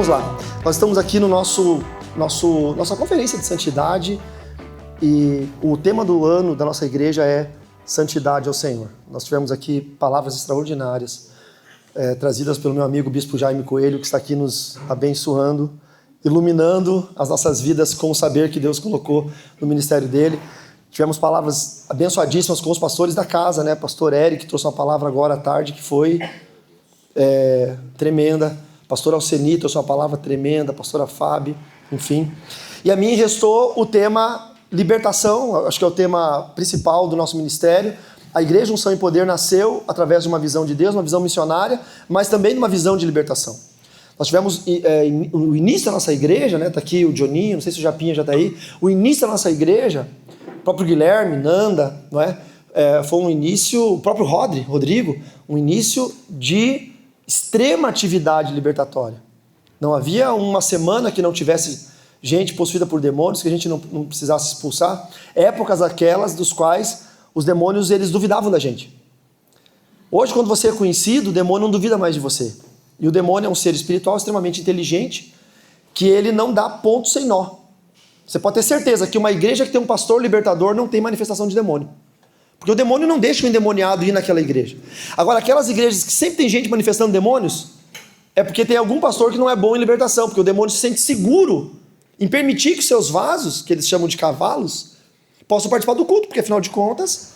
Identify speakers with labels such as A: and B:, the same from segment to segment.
A: Vamos lá. Nós estamos aqui no nossa conferência de santidade e o tema do ano da nossa igreja é Santidade ao Senhor. Nós tivemos aqui palavras extraordinárias trazidas pelo meu amigo Bispo Jaime Coelho, que está aqui nos abençoando, iluminando as nossas vidas com o saber que Deus colocou no ministério dele. Tivemos palavras abençoadíssimas com os pastores da casa, né? Pastor Eric trouxe uma palavra agora à tarde que foi tremenda. Pastor Alceni trouxe uma palavra tremenda. Pastora Fábio, enfim. E a mim restou o tema libertação, acho que é o tema principal do nosso ministério. A Igreja Unção e Poder nasceu através de uma visão de Deus, uma visão missionária, mas também de uma visão de libertação. Nós tivemos o início da nossa igreja, né? Está aqui o Dioninho, não sei se o Japinha já está aí. O início da nossa igreja, o próprio Guilherme, Nanda, não é? Foi um início, o próprio Rodrigo, um início de extrema atividade libertatória. Não havia uma semana que não tivesse gente possuída por demônios, que a gente não precisasse expulsar. Épocas aquelas dos quais os demônios eles duvidavam da gente. Hoje, quando você é conhecido, o demônio não duvida mais de você. E o demônio é um ser espiritual extremamente inteligente, que ele não dá ponto sem nó. Você pode ter certeza que uma igreja que tem um pastor libertador não tem manifestação de demônio. Porque o demônio não deixa o endemoniado ir naquela igreja. Agora, aquelas igrejas que sempre tem gente manifestando demônios, é porque tem algum pastor que não é bom em libertação, porque o demônio se sente seguro em permitir que seus vasos, que eles chamam de cavalos, possam participar do culto, porque afinal de contas,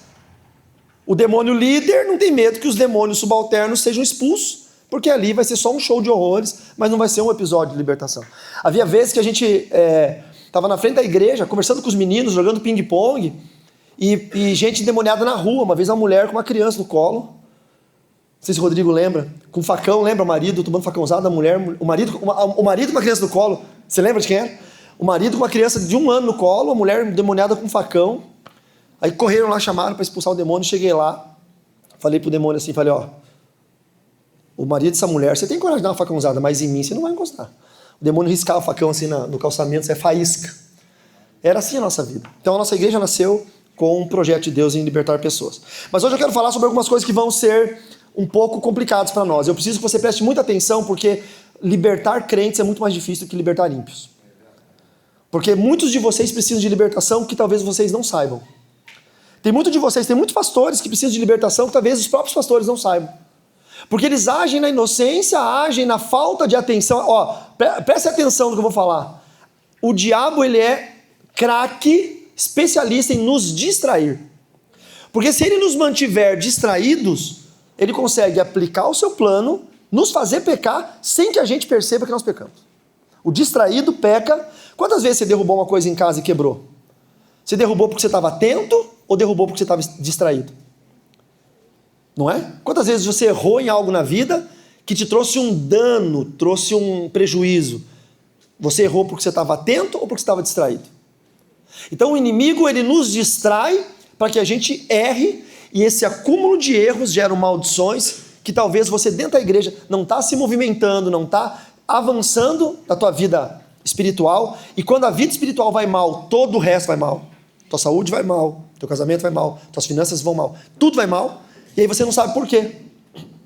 A: o demônio líder não tem medo que os demônios subalternos sejam expulsos, porque ali vai ser só um show de horrores, mas não vai ser um episódio de libertação. Havia vezes que a gente estava na frente da igreja, conversando com os meninos, jogando ping-pong, e gente endemoniada na rua. Uma vez uma mulher com uma criança no colo, não sei se o Rodrigo lembra, com um facão, lembra o marido tomando facãozada da mulher, o marido com uma criança no colo, você lembra de quem era? O marido com uma criança de 1 ano no colo, a mulher endemoniada com um facão. Aí correram lá, chamaram para expulsar o demônio. Cheguei lá, falei pro demônio assim, falei, ó, o marido dessa mulher, você tem coragem de dar uma facãozada, mas em mim você não vai encostar. O demônio riscava o facão assim no calçamento, é faísca. Era assim a nossa vida. Então a nossa igreja nasceu com um projeto de Deus em libertar pessoas. Mas hoje eu quero falar sobre algumas coisas que vão ser um pouco complicadas para nós. Eu preciso que você preste muita atenção, porque libertar crentes é muito mais difícil do que libertar ímpios. Porque muitos de vocês precisam de libertação que talvez vocês não saibam. Tem muitos pastores que precisam de libertação que talvez os próprios pastores não saibam. Porque eles agem na inocência, agem na falta de atenção. Ó, preste atenção no que eu vou falar. O diabo, ele é craque, especialista em nos distrair. Porque se ele nos mantiver distraídos, ele consegue aplicar o seu plano, nos fazer pecar, sem que a gente perceba que nós pecamos. O distraído peca. Quantas vezes você derrubou uma coisa em casa e quebrou? Você derrubou porque você estava atento ou derrubou porque você estava distraído? Não é? Quantas vezes você errou em algo na vida que te trouxe um dano, trouxe um prejuízo? Você errou porque você estava atento ou porque você estava distraído? Então o inimigo, ele nos distrai para que a gente erre, e esse acúmulo de erros gera maldições que talvez você dentro da igreja não está se movimentando, não está avançando na tua vida espiritual, e quando a vida espiritual vai mal, todo o resto vai mal. Tua saúde vai mal, teu casamento vai mal, tuas finanças vão mal, tudo vai mal, e aí você não sabe por quê.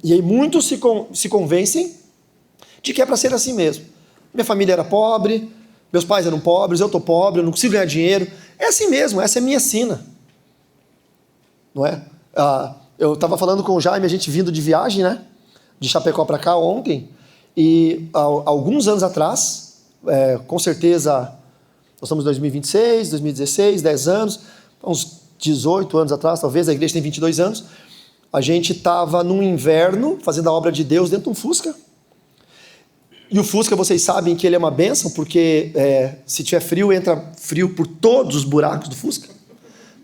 A: E aí muitos se convencem de que é para ser assim mesmo. Minha família era pobre, meus pais eram pobres, eu estou pobre, eu não consigo ganhar dinheiro. É assim mesmo, essa é a minha sina. Não é? Eu estava falando com o Jaime, a gente vindo de viagem, né? De Chapecó para cá ontem, e há alguns anos atrás, com certeza, nós estamos em 2026, 2016, 10 anos, uns 18 anos atrás, talvez, a igreja tem 22 anos, a gente estava num inverno, fazendo a obra de Deus dentro de um Fusca. E o Fusca, vocês sabem que ele é uma bênção, porque se tiver frio, entra frio por todos os buracos do Fusca.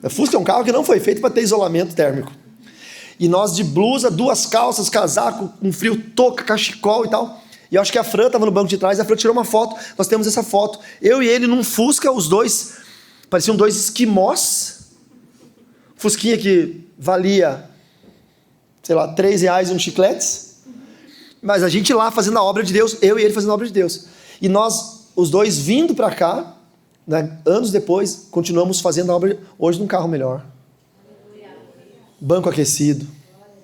A: O Fusca é um carro que não foi feito para ter isolamento térmico. E nós de blusa, 2 calças, casaco, com frio, touca, cachecol e tal. E eu acho que a Fran estava no banco de trás, a Fran tirou uma foto, nós temos essa foto. Eu e ele num Fusca, os dois, pareciam 2 esquimós. Fusquinha que valia, sei lá, R$3 um chicletes. Mas a gente lá fazendo a obra de Deus, eu e ele fazendo a obra de Deus. E nós, os dois vindo para cá, né, anos depois, continuamos fazendo a obra, hoje num carro melhor. Banco aquecido,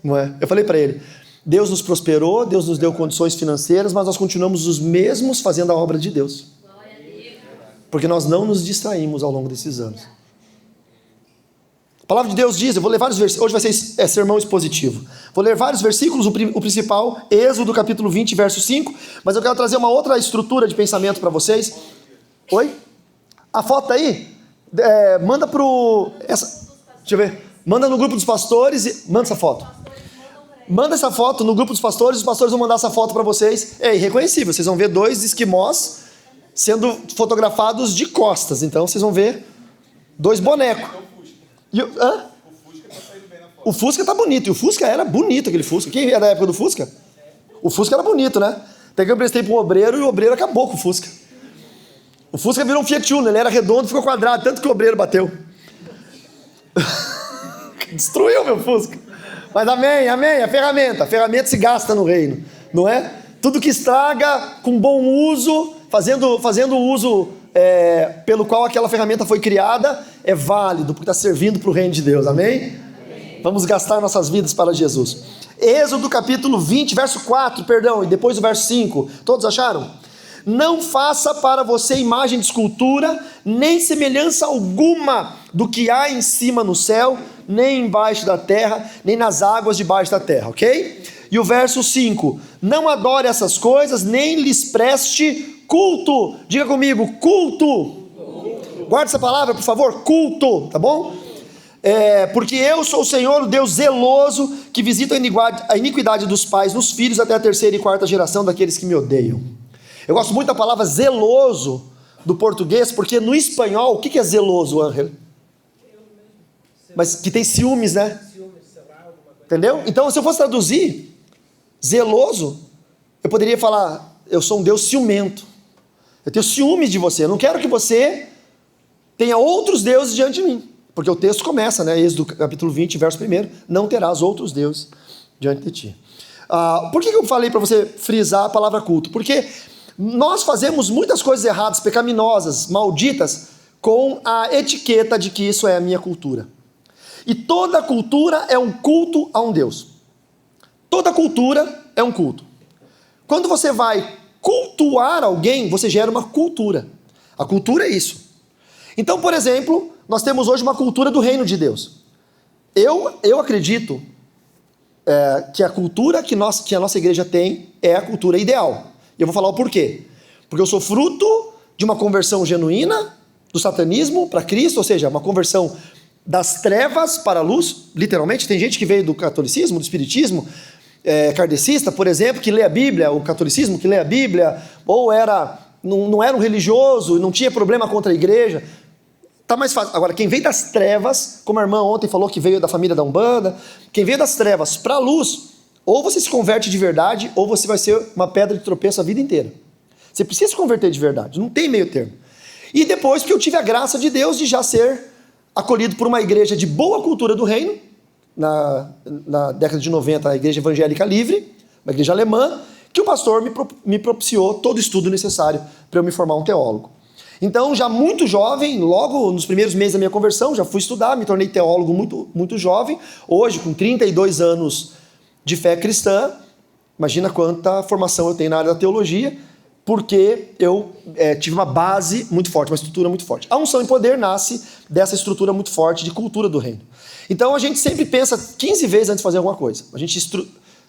A: não é? Eu falei para ele, Deus nos prosperou, Deus nos deu condições financeiras, mas nós continuamos os mesmos fazendo a obra de Deus. Porque nós não nos distraímos ao longo desses anos. A palavra de Deus diz, eu vou ler vários versículos, hoje vai ser sermão expositivo. Vou ler vários versículos, o principal, Êxodo capítulo 20, verso 5, mas eu quero trazer uma outra estrutura de pensamento para vocês. Oi? A foto aí? Manda deixa eu ver. Manda no grupo dos pastores, manda essa foto. Manda essa foto no grupo dos pastores, os pastores vão mandar essa foto para vocês. É irreconhecível, vocês vão ver 2 esquimós sendo fotografados de costas. Então vocês vão ver 2 bonecos. O Fusca tá bonito, e o Fusca era bonito, aquele Fusca. Quem é da época do Fusca? O Fusca era bonito, né? Até que eu prestei para um obreiro e o obreiro acabou com o Fusca. O Fusca virou um Fiat Uno, ele era redondo, ficou quadrado, tanto que o obreiro bateu. Destruiu meu Fusca. Mas amém, a ferramenta se gasta no reino, não é? Tudo que estraga com bom uso, fazendo o uso pelo qual aquela ferramenta foi criada, é válido, porque está servindo para o reino de Deus, amém? Vamos gastar nossas vidas para Jesus. Êxodo capítulo 20, verso 4, e depois o verso 5, todos acharam? Não faça para você imagem de escultura, nem semelhança alguma do que há em cima no céu, nem embaixo da terra, nem nas águas debaixo da terra, ok? E o verso 5, não adore essas coisas, nem lhes preste culto. Diga comigo, culto. Guarde essa palavra, por favor, culto, tá bom? Porque eu sou o Senhor, o Deus zeloso, que visita a iniquidade dos pais nos filhos até a 3ª e 4ª geração daqueles que me odeiam. Eu gosto muito da palavra zeloso do português, porque no espanhol, o que é zeloso, Ángel? Mas que tem ciúmes, né? Entendeu? Então, se eu fosse traduzir zeloso, eu poderia falar, eu sou um Deus ciumento. Eu tenho ciúmes de você, eu não quero que você tenha outros deuses diante de mim. Porque o texto começa, né? Êxodo capítulo 20, verso 1, não terás outros deuses diante de ti. Por que eu falei para você frisar a palavra culto? Porque nós fazemos muitas coisas erradas, pecaminosas, malditas, com a etiqueta de que isso é a minha cultura. E toda cultura é um culto a um Deus. Toda cultura é um culto. Quando você vai cultuar alguém, você gera uma cultura. A cultura é isso. Então, por exemplo, nós temos hoje uma cultura do reino de Deus. Eu acredito que a cultura que a nossa igreja tem é a cultura ideal. E eu vou falar o porquê. Porque eu sou fruto de uma conversão genuína do satanismo para Cristo, ou seja, uma conversão das trevas para a luz, literalmente. Tem gente que veio do catolicismo, do espiritismo, kardecista, por exemplo, que lê a Bíblia, o catolicismo que lê a Bíblia, ou não era um religioso, não tinha problema contra a igreja. Tá mais fácil. Agora, quem veio das trevas, como a irmã ontem falou que veio da família da Umbanda, quem veio das trevas para a luz, ou você se converte de verdade, ou você vai ser uma pedra de tropeço a vida inteira. Você precisa se converter de verdade, não tem meio termo. E depois, porque eu tive a graça de Deus de já ser acolhido por uma igreja de boa cultura do reino, na década de 90, a Igreja Evangélica Livre, uma igreja alemã, que o pastor me propiciou todo o estudo necessário para eu me formar um teólogo. Então, já muito jovem, logo nos primeiros meses da minha conversão, já fui estudar, me tornei teólogo muito, muito jovem. Hoje, com 32 anos de fé cristã, imagina quanta formação eu tenho na área da teologia, porque eu tive uma base muito forte, uma estrutura muito forte. A unção e poder nasce dessa estrutura muito forte de cultura do reino. Então, a gente sempre pensa 15 vezes antes de fazer alguma coisa. A gente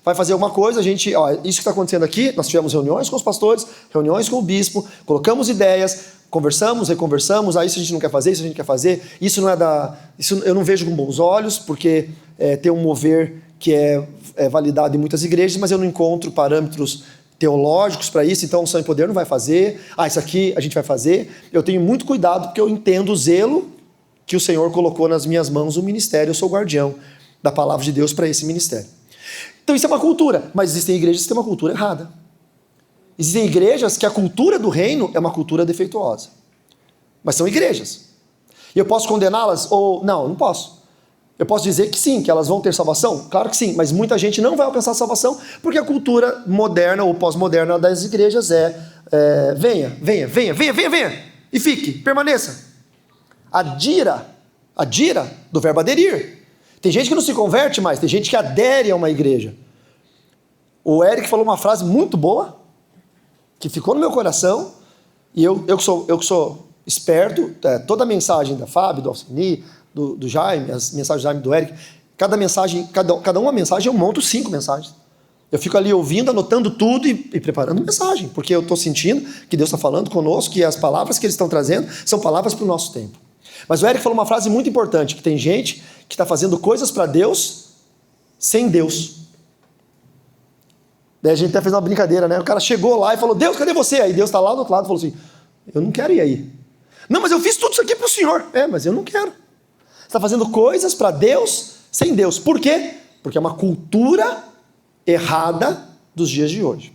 A: vai fazer alguma coisa, isso que está acontecendo aqui, nós tivemos reuniões com os pastores, reuniões com o bispo, colocamos ideias, conversamos, reconversamos, isso a gente não quer fazer, isso a gente quer fazer, isso eu não vejo com bons olhos, porque tem um mover que é validado em muitas igrejas, mas eu não encontro parâmetros teológicos para isso, então o unção e poder não vai fazer, isso aqui a gente vai fazer. Eu tenho muito cuidado, porque eu entendo o zelo que o Senhor colocou nas minhas mãos o ministério, eu sou o guardião da palavra de Deus para esse ministério. Então isso é uma cultura, mas existem igrejas que têm uma cultura errada. Existem igrejas que a cultura do reino é uma cultura defeituosa. Mas são igrejas. E eu posso condená-las? Ou não posso. Eu posso dizer que sim, que elas vão ter salvação? Claro que sim, mas muita gente não vai alcançar a salvação, porque a cultura moderna ou pós-moderna das igrejas venha, e fique, permaneça. Adira do verbo aderir. Tem gente que não se converte mais, tem gente que adere a uma igreja. O Eric falou uma frase muito boa, que ficou no meu coração, e eu que sou esperto, toda a mensagem da Fábio, do Alcini, do Jaime, as mensagens do Jaime e do Eric, cada uma mensagem eu monto 5 mensagens. Eu fico ali ouvindo, anotando tudo e preparando mensagem, porque eu estou sentindo que Deus está falando conosco, que as palavras que eles estão trazendo são palavras para o nosso tempo. Mas o Eric falou uma frase muito importante, que tem gente que está fazendo coisas para Deus sem Deus. Daí a gente até fez uma brincadeira, né? O cara chegou lá e falou, Deus, cadê você? Aí Deus está lá do outro lado e falou assim, eu não quero ir aí. Não, mas eu fiz tudo isso aqui para o Senhor. Mas eu não quero. Você está fazendo coisas para Deus sem Deus. Por quê? Porque é uma cultura errada dos dias de hoje.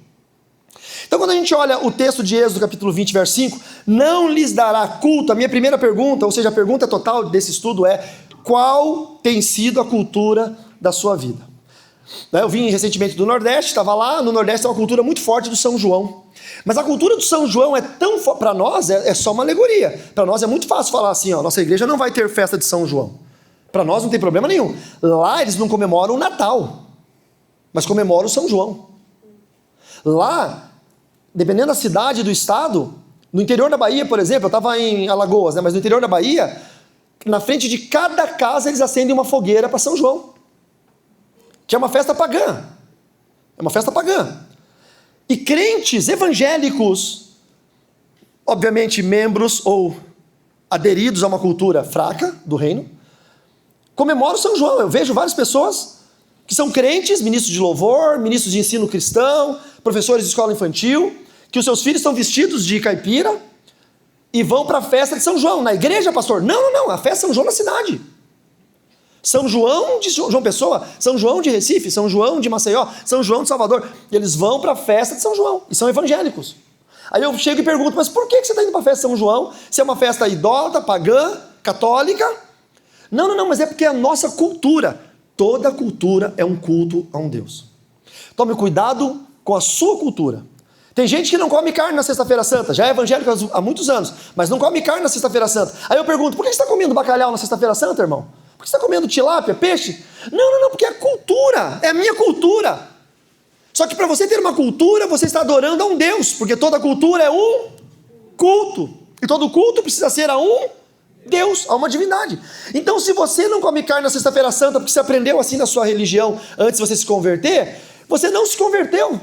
A: Então, quando a gente olha o texto de Êxodo, capítulo 20, verso 5, não lhes dará culto. A minha primeira pergunta, ou seja, a pergunta total desse estudo é, qual tem sido a cultura da sua vida? Eu vim recentemente do Nordeste, estava lá, no Nordeste tem uma cultura muito forte do São João. Mas a cultura do São João é tão forte, para nós é só uma alegoria. Para nós é muito fácil falar assim, nossa igreja não vai ter festa de São João. Para nós não tem problema nenhum. Lá eles não comemoram o Natal, mas comemoram o São João. Lá, dependendo da cidade, do estado, no interior da Bahia, por exemplo, eu estava em Alagoas, mas no interior da Bahia, na frente de cada casa eles acendem uma fogueira para São João, que é uma festa pagã. É uma festa pagã. E crentes evangélicos, obviamente membros ou aderidos a uma cultura fraca do reino, comemoram São João. Eu vejo várias pessoas que são crentes, ministros de louvor, ministros de ensino cristão, professores de escola infantil, que os seus filhos estão vestidos de caipira e vão para a festa de São João. Na igreja, pastor? Não, a festa de São João na cidade. São João de João Pessoa, São João de Recife, São João de Maceió, São João de Salvador. Eles vão para a festa de São João e são evangélicos. Aí eu chego e pergunto, mas por que você está indo para a festa de São João? Se é uma festa idólatra, pagã, católica? Não, mas é porque é a nossa cultura. Toda cultura é um culto a um Deus. Tome cuidado com a sua cultura. Tem gente que não come carne na sexta-feira santa, já é evangélico há muitos anos, mas não come carne na sexta-feira santa. Aí eu pergunto, por que você está comendo bacalhau na sexta-feira santa, irmão? Por que você está comendo tilápia, peixe? Não, porque é cultura, é a minha cultura. Só que para você ter uma cultura, você está adorando a um Deus, porque toda cultura é um culto. E todo culto precisa ser a um Deus, a uma divindade. Então, se você não come carne na sexta-feira santa, porque você aprendeu assim na sua religião antes de você se converter, você não se converteu.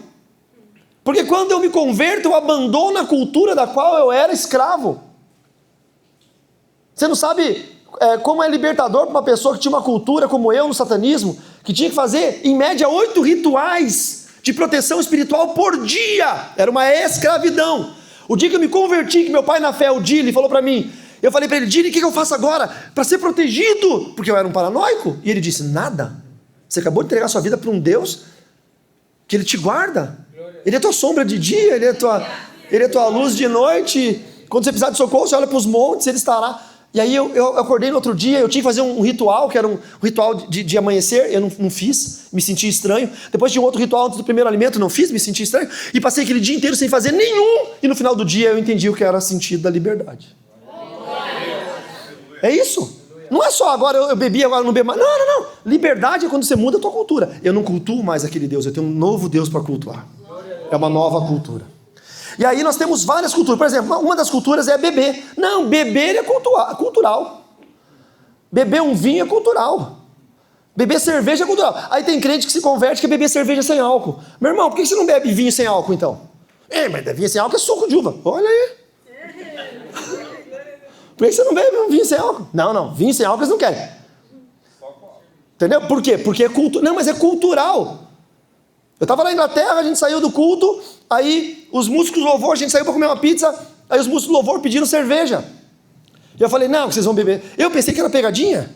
A: Porque quando eu me converto, eu abandono a cultura da qual eu era escravo. Você não sabe como é libertador para uma pessoa que tinha uma cultura como eu no satanismo, que tinha que fazer, em média, 8 rituais de proteção espiritual por dia. Era uma escravidão. O dia que eu me converti, que meu pai na fé, o Dili, falou para mim, eu falei para ele, Dili, o que eu faço agora para ser protegido? Porque eu era um paranoico. E ele disse, nada. Você acabou de entregar sua vida para um Deus que Ele te guarda. Ele é tua sombra de dia, Ele é tua luz de noite. Quando você precisar de socorro, você olha para os montes, Ele está lá. E aí eu acordei no outro dia, eu tinha que fazer um ritual, que era um ritual de amanhecer, eu não fiz, me senti estranho. Depois tinha um outro ritual antes do primeiro alimento, não fiz, me senti estranho. E passei aquele dia inteiro sem fazer nenhum. E no final do dia eu entendi o que era o sentido da liberdade. É isso. Não é só agora eu bebi, agora não bebo mais. Não. Liberdade é quando você muda a tua cultura. Eu não cultuo mais aquele Deus, eu tenho um novo Deus para cultuar. É uma nova cultura. E aí nós temos várias culturas. Por exemplo, uma das culturas é beber. Não, beber é cultural. Beber um vinho é cultural. Beber cerveja é cultural. Aí tem crente que se converte que é beber cerveja sem álcool. Meu irmão, por que você não bebe vinho sem álcool então? Mas vinho sem álcool é suco de uva. Olha aí. Por que você não bebe um vinho sem álcool? Não, vinho sem álcool eles não querem. Entendeu? Por quê? Porque é cultural. Não, mas é cultural. Eu estava na Inglaterra, a gente saiu do culto, aí os músicos do louvor, a gente saiu para comer uma pizza, aí os músicos do louvor pediram cerveja. E eu falei, não, vocês vão beber. Eu pensei que era pegadinha.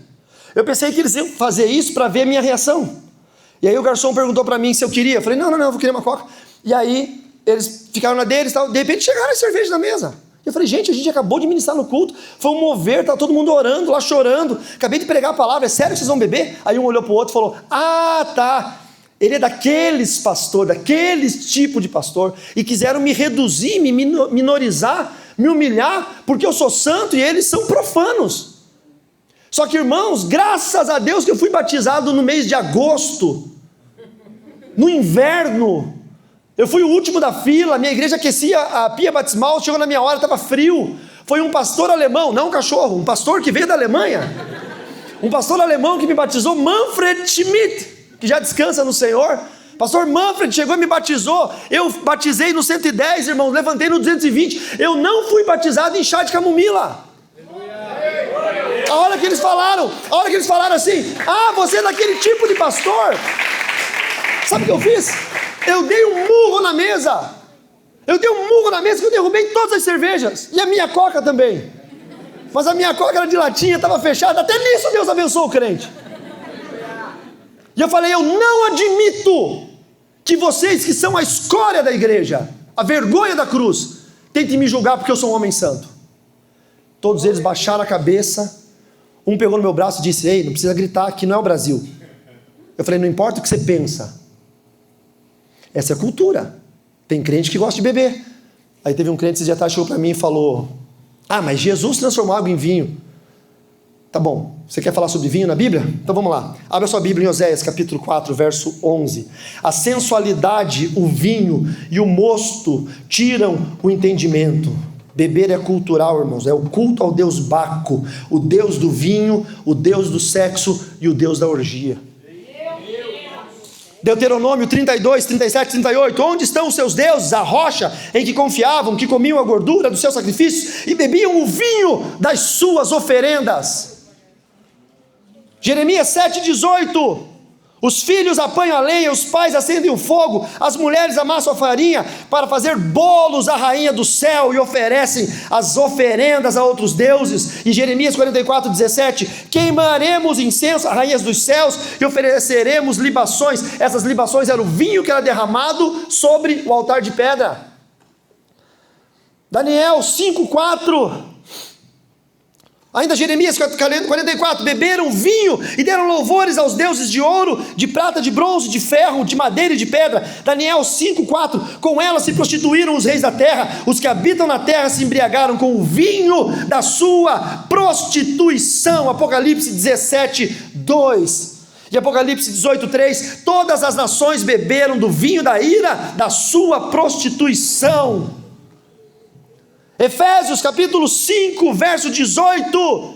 A: Eu pensei que eles iam fazer isso para ver a minha reação. E aí o garçom perguntou para mim se eu queria. Eu falei, não, eu vou querer uma coca. E aí eles ficaram na deles, tal. De repente chegaram as cervejas na mesa. Eu falei, gente, a gente acabou de ministrar no culto, foi um mover, estava todo mundo orando lá, chorando. Acabei de pregar a palavra, é sério que vocês vão beber? Aí um olhou para o outro e falou, tá. Ele é daqueles pastor, daqueles tipo de pastor, e quiseram me reduzir, me minorizar, me humilhar, porque eu sou santo e eles são profanos. Só que, irmãos, graças a Deus que eu fui batizado no mês de agosto. No inverno, eu fui o último da fila, minha igreja aquecia a pia batismal, chegou na minha hora, estava frio. Foi um pastor alemão, não um cachorro, um pastor que veio da Alemanha. Um pastor alemão que me batizou, Manfred Schmidt, que já descansa no Senhor. Pastor Manfred chegou e me batizou. Eu batizei no 110, irmãos, levantei no 220. Eu não fui batizado em chá de camomila. A hora que eles falaram assim, você é daquele tipo de pastor. Sabe o que eu fiz? Eu dei um murro na mesa. Que eu derrubei todas as cervejas. E a minha coca também. Mas a minha coca era de latinha, estava fechada. Até nisso Deus abençoou o crente. E eu falei, eu não admito que vocês que são a escória da igreja, a vergonha da cruz, tentem me julgar porque eu sou um homem santo. Todos eles baixaram a cabeça. Um pegou no meu braço e disse, ei, não precisa gritar, aqui não é o Brasil. Eu falei, não importa o que você pensa. Essa é a cultura. Tem crente que gosta de beber. Aí teve um crente esse dia atrás, chegou para mim e falou, mas Jesus transformou água em vinho. Tá bom, você quer falar sobre vinho na Bíblia? Então vamos lá. Abra sua Bíblia em Oséias capítulo 4, verso 11. A sensualidade, o vinho e o mosto tiram o entendimento. Beber é cultural, irmãos, é o culto ao deus Baco, o deus do vinho, o deus do sexo e o deus da orgia. Deuteronômio 32, 37, 38, onde estão os seus deuses, a rocha em que confiavam, que comiam a gordura dos seus sacrifícios e bebiam o vinho das suas oferendas? Jeremias 7, 18, os filhos apanham a lenha, os pais acendem o fogo, as mulheres amassam a farinha para fazer bolos à rainha do céu e oferecem as oferendas a outros deuses. E Jeremias 44, 17, queimaremos incenso à rainha dos céus e ofereceremos libações. Essas libações eram o vinho que era derramado sobre o altar de pedra. Daniel 5, 4, ainda Jeremias 44, beberam vinho e deram louvores aos deuses de ouro, de prata, de bronze, de ferro, de madeira e de pedra. Daniel 5, 4, com ela se prostituíram os reis da terra, os que habitam na terra se embriagaram com o vinho da sua prostituição. Apocalipse 17, 2. E Apocalipse 18, 3, todas as nações beberam do vinho da ira da sua prostituição. Efésios capítulo 5, verso 18,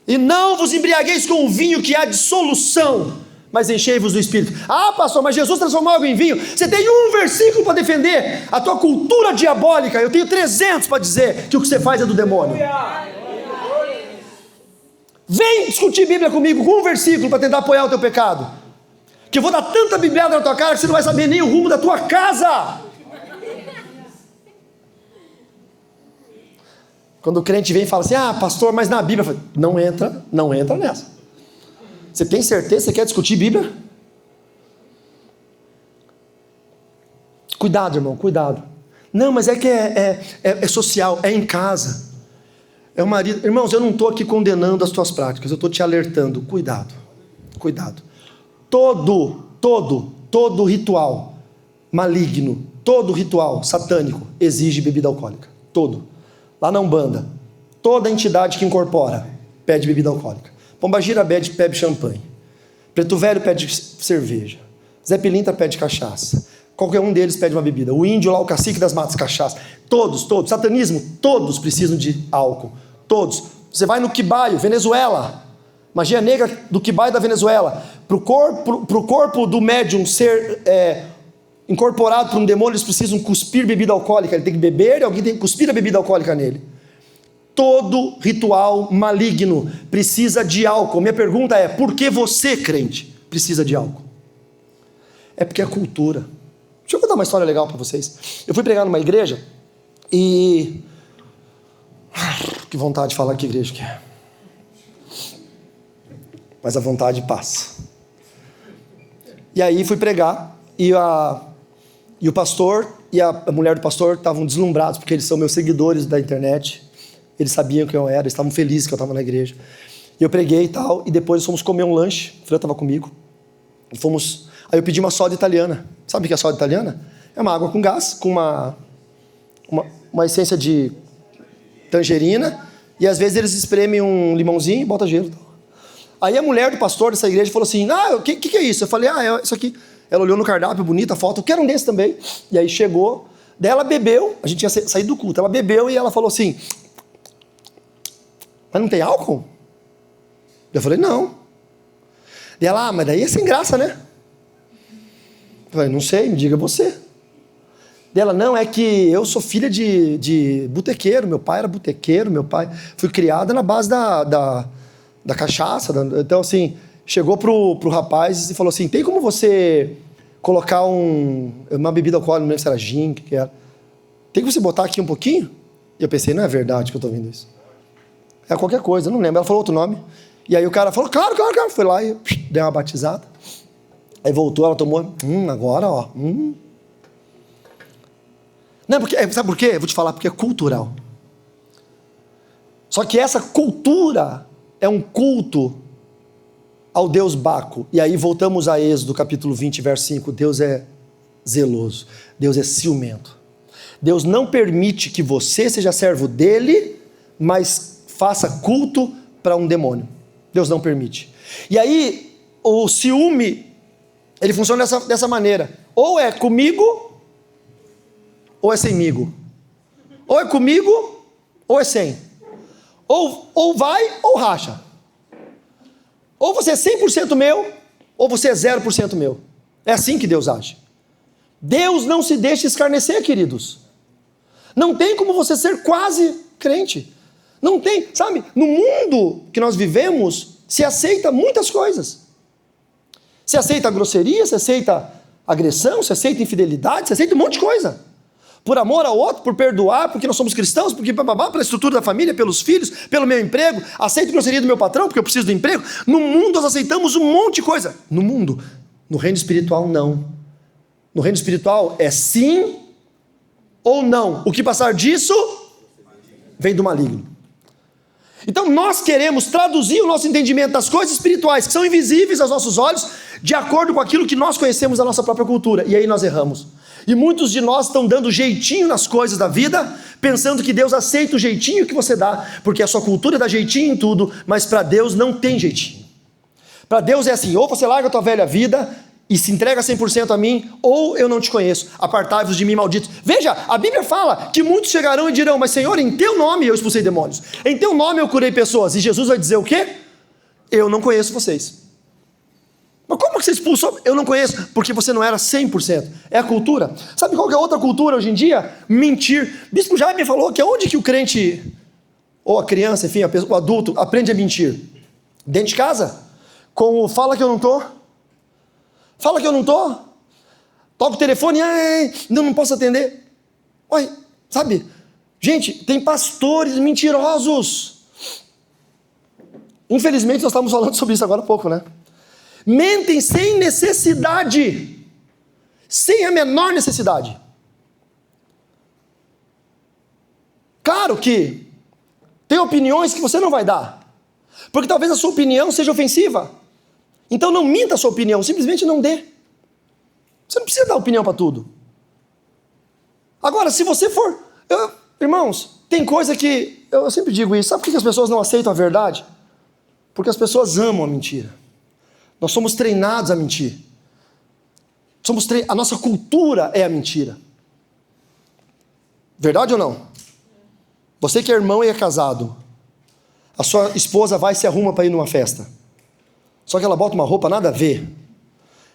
A: e não vos embriagueis com o vinho que há dissolução, mas enchei-vos do Espírito. Pastor, mas Jesus transformou água em vinho. Você tem um versículo para defender a tua cultura diabólica, eu tenho 300 para dizer que o que você faz é do demônio. Vem discutir Bíblia comigo com um versículo para tentar apoiar o teu pecado, que eu vou dar tanta bibliada na tua cara que você não vai saber nem o rumo da tua casa. Quando o crente vem e fala assim, pastor, mas na Bíblia, eu falo, não entra nessa. Você tem certeza que você quer discutir Bíblia? Cuidado, irmão, cuidado. Não, mas é que é social, é em casa. É o marido. Irmãos, eu não estou aqui condenando as tuas práticas, eu estou te alertando. Cuidado. Todo ritual maligno, todo ritual satânico exige bebida alcoólica. Todo. Lá na Umbanda, toda entidade que incorpora pede bebida alcoólica. Pombagira bebe champanhe. Preto Velho pede cerveja. Zé Pilintra pede cachaça. Qualquer um deles pede uma bebida. O índio lá, o cacique das matas, cachaça. Todos. Satanismo, todos precisam de álcool. Todos. Você vai no Quibaio, Venezuela. Magia negra do Quibaio da Venezuela. Para o corpo do médium ser incorporado por um demônio, eles precisam cuspir bebida alcoólica. Ele tem que beber e alguém tem que cuspir a bebida alcoólica nele. Todo ritual maligno precisa de álcool. Minha pergunta é, por que você, crente, precisa de álcool? É porque é cultura. Deixa eu contar uma história legal para vocês. Eu fui pregar numa igreja e... que vontade de falar que igreja que é. Mas a vontade passa. E aí fui pregar e o pastor e a mulher do pastor estavam deslumbrados, porque eles são meus seguidores da internet. Eles sabiam quem eu era, eles estavam felizes que eu estava na igreja. E eu preguei e tal, e depois fomos comer um lanche. O Fran estava comigo. Aí eu pedi uma soda italiana. Sabe o que é soda italiana? É uma água com gás, com uma essência de tangerina, e às vezes eles espremem um limãozinho e botam gelo. Aí a mulher do pastor dessa igreja falou assim, o que é isso? Eu falei, isso aqui Ela olhou no cardápio, bonita a foto, eu quero um desse também. E aí chegou, daí ela bebeu, a gente tinha saído do culto, ela bebeu e ela falou assim, mas não tem álcool? Eu falei, não. E ela, mas daí é sem graça, né? Eu falei, não sei, me diga você. Dela, não, é que eu sou filha de botequeiro, meu pai era botequeiro, fui criada na base da cachaça, então assim, chegou pro rapaz e falou assim, tem como você colocar uma bebida alcoólica, não lembro se era gin, o que era, tem como você botar aqui um pouquinho? E eu pensei, não é verdade que eu tô vendo isso. É qualquer coisa, não lembro, ela falou outro nome, e aí o cara falou, claro, foi lá e deu uma batizada, aí voltou, ela tomou, agora ó, Não, porque, sabe por quê? Eu vou te falar, porque é cultural. Só que essa cultura é um culto ao Deus Baco. E aí voltamos a Êxodo, capítulo 20, verso 5. Deus é zeloso. Deus é ciumento. Deus não permite que você seja servo dele, mas faça culto para um demônio. Deus não permite. E aí, o ciúme, ele funciona dessa maneira. Ou é comigo, ou é semigo. Ou é comigo, ou é sem. Ou vai, ou racha. Ou você é 100% meu, ou você é 0% meu. É assim que Deus age. Deus não se deixa escarnecer, queridos. Não tem como você ser quase crente. Não tem, sabe? No mundo que nós vivemos, se aceita muitas coisas. Se aceita grosseria, se aceita agressão, se aceita infidelidade, se aceita um monte de coisa. Por amor ao outro, por perdoar, porque nós somos cristãos, porque pela estrutura da família, pelos filhos, pelo meu emprego, aceito grosseria do meu patrão, porque eu preciso do emprego. No mundo nós aceitamos um monte de coisa. No mundo. No reino espiritual, não. No reino espiritual é sim ou não. O que passar disso vem do maligno. Então nós queremos traduzir o nosso entendimento das coisas espirituais, que são invisíveis aos nossos olhos, de acordo com aquilo que nós conhecemos da nossa própria cultura. E aí nós erramos. E muitos de nós estão dando jeitinho nas coisas da vida, pensando que Deus aceita o jeitinho que você dá, porque a sua cultura dá jeitinho em tudo, mas para Deus não tem jeitinho. Para Deus é assim, ou você larga a tua velha vida e se entrega 100% a mim, ou eu não te conheço, apartai-vos de mim, malditos. Veja, a Bíblia fala que muitos chegarão e dirão, mas Senhor, em teu nome eu expulsei demônios, em teu nome eu curei pessoas, e Jesus vai dizer o quê? Eu não conheço vocês. Mas como que você expulsou? Eu não conheço, porque você não era 100%. É a cultura. Sabe qual que é a outra cultura hoje em dia? Mentir. Bispo Jaime falou que onde que o crente, ou a criança, enfim, o adulto, aprende a mentir? Dentro de casa? Com o fala que eu não tô. Fala que eu não tô. Toca o telefone, não posso atender. Ué, sabe? Gente, tem pastores mentirosos. Infelizmente nós estávamos falando sobre isso agora há pouco, né? Mentem sem necessidade, sem a menor necessidade. Claro que tem opiniões que você não vai dar, porque talvez a sua opinião seja ofensiva. Então não minta a sua opinião, simplesmente não dê. Você não precisa dar opinião para tudo. Agora, se você for... irmãos, tem coisa que... Eu sempre digo isso. Sabe por que as pessoas não aceitam a verdade? Porque as pessoas amam a mentira. Nós somos treinados a mentir. A nossa cultura é a mentira. Verdade ou não? Você que é irmão e é casado, a sua esposa vai e se arruma para ir numa festa. Só que ela bota uma roupa nada a ver.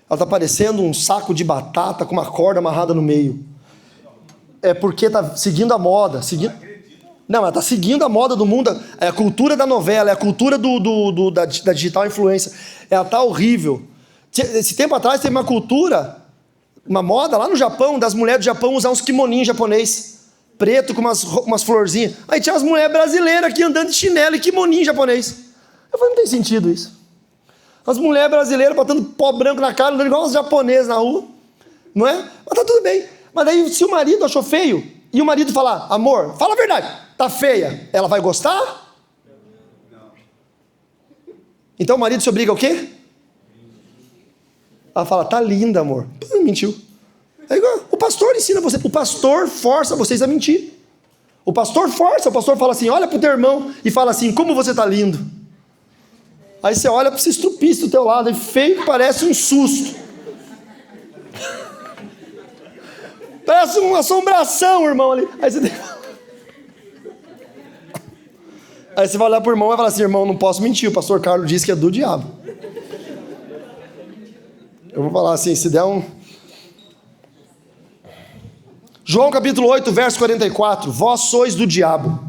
A: Ela está parecendo um saco de batata com uma corda amarrada no meio. É porque está seguindo a moda. Não, ela está seguindo a moda do mundo. É a cultura da novela, é a cultura da digital influência. Ela está horrível. Esse tempo atrás teve uma cultura, uma moda lá no Japão, das mulheres do Japão usar uns kimoninhos japonês, preto com umas florzinhas. Aí tinha as mulheres brasileiras aqui andando de chinelo e kimoninho japonês. Eu falei, não tem sentido isso. As mulheres brasileiras botando pó branco na cara, andando igual os japoneses na rua. Não é? Mas tá tudo bem. Mas daí se o marido achou feio, e o marido falar, amor, fala a verdade, tá feia, ela vai gostar? Então o marido se obriga ao quê? Ela fala, tá linda, amor. Mentiu. É igual, o pastor ensina você, o pastor força vocês a mentir. O pastor fala assim, olha pro teu irmão e fala assim, como você tá lindo. Aí você olha para esse estrupício do teu lado, é feio que parece um susto. parece uma assombração, irmão, ali. Aí você vai olhar pro irmão e vai falar assim, irmão, não posso mentir, o pastor Carlos disse que é do diabo. Eu vou falar assim, se der um... João capítulo 8, verso 44, vós sois do diabo,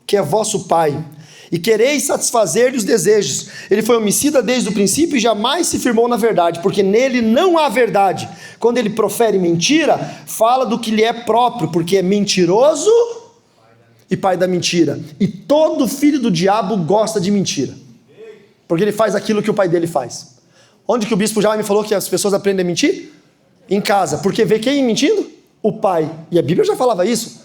A: que é vosso pai, e quereis satisfazer-lhe os desejos. Ele foi homicida desde o princípio e jamais se firmou na verdade, porque nele não há verdade. Quando ele profere mentira, fala do que lhe é próprio, porque é mentiroso e pai da mentira. E todo filho do diabo gosta de mentira, porque ele faz aquilo que o pai dele faz. Onde que o bispo já me falou que as pessoas aprendem a mentir? Em casa, porque vê quem mentindo? O pai. E a Bíblia já falava isso.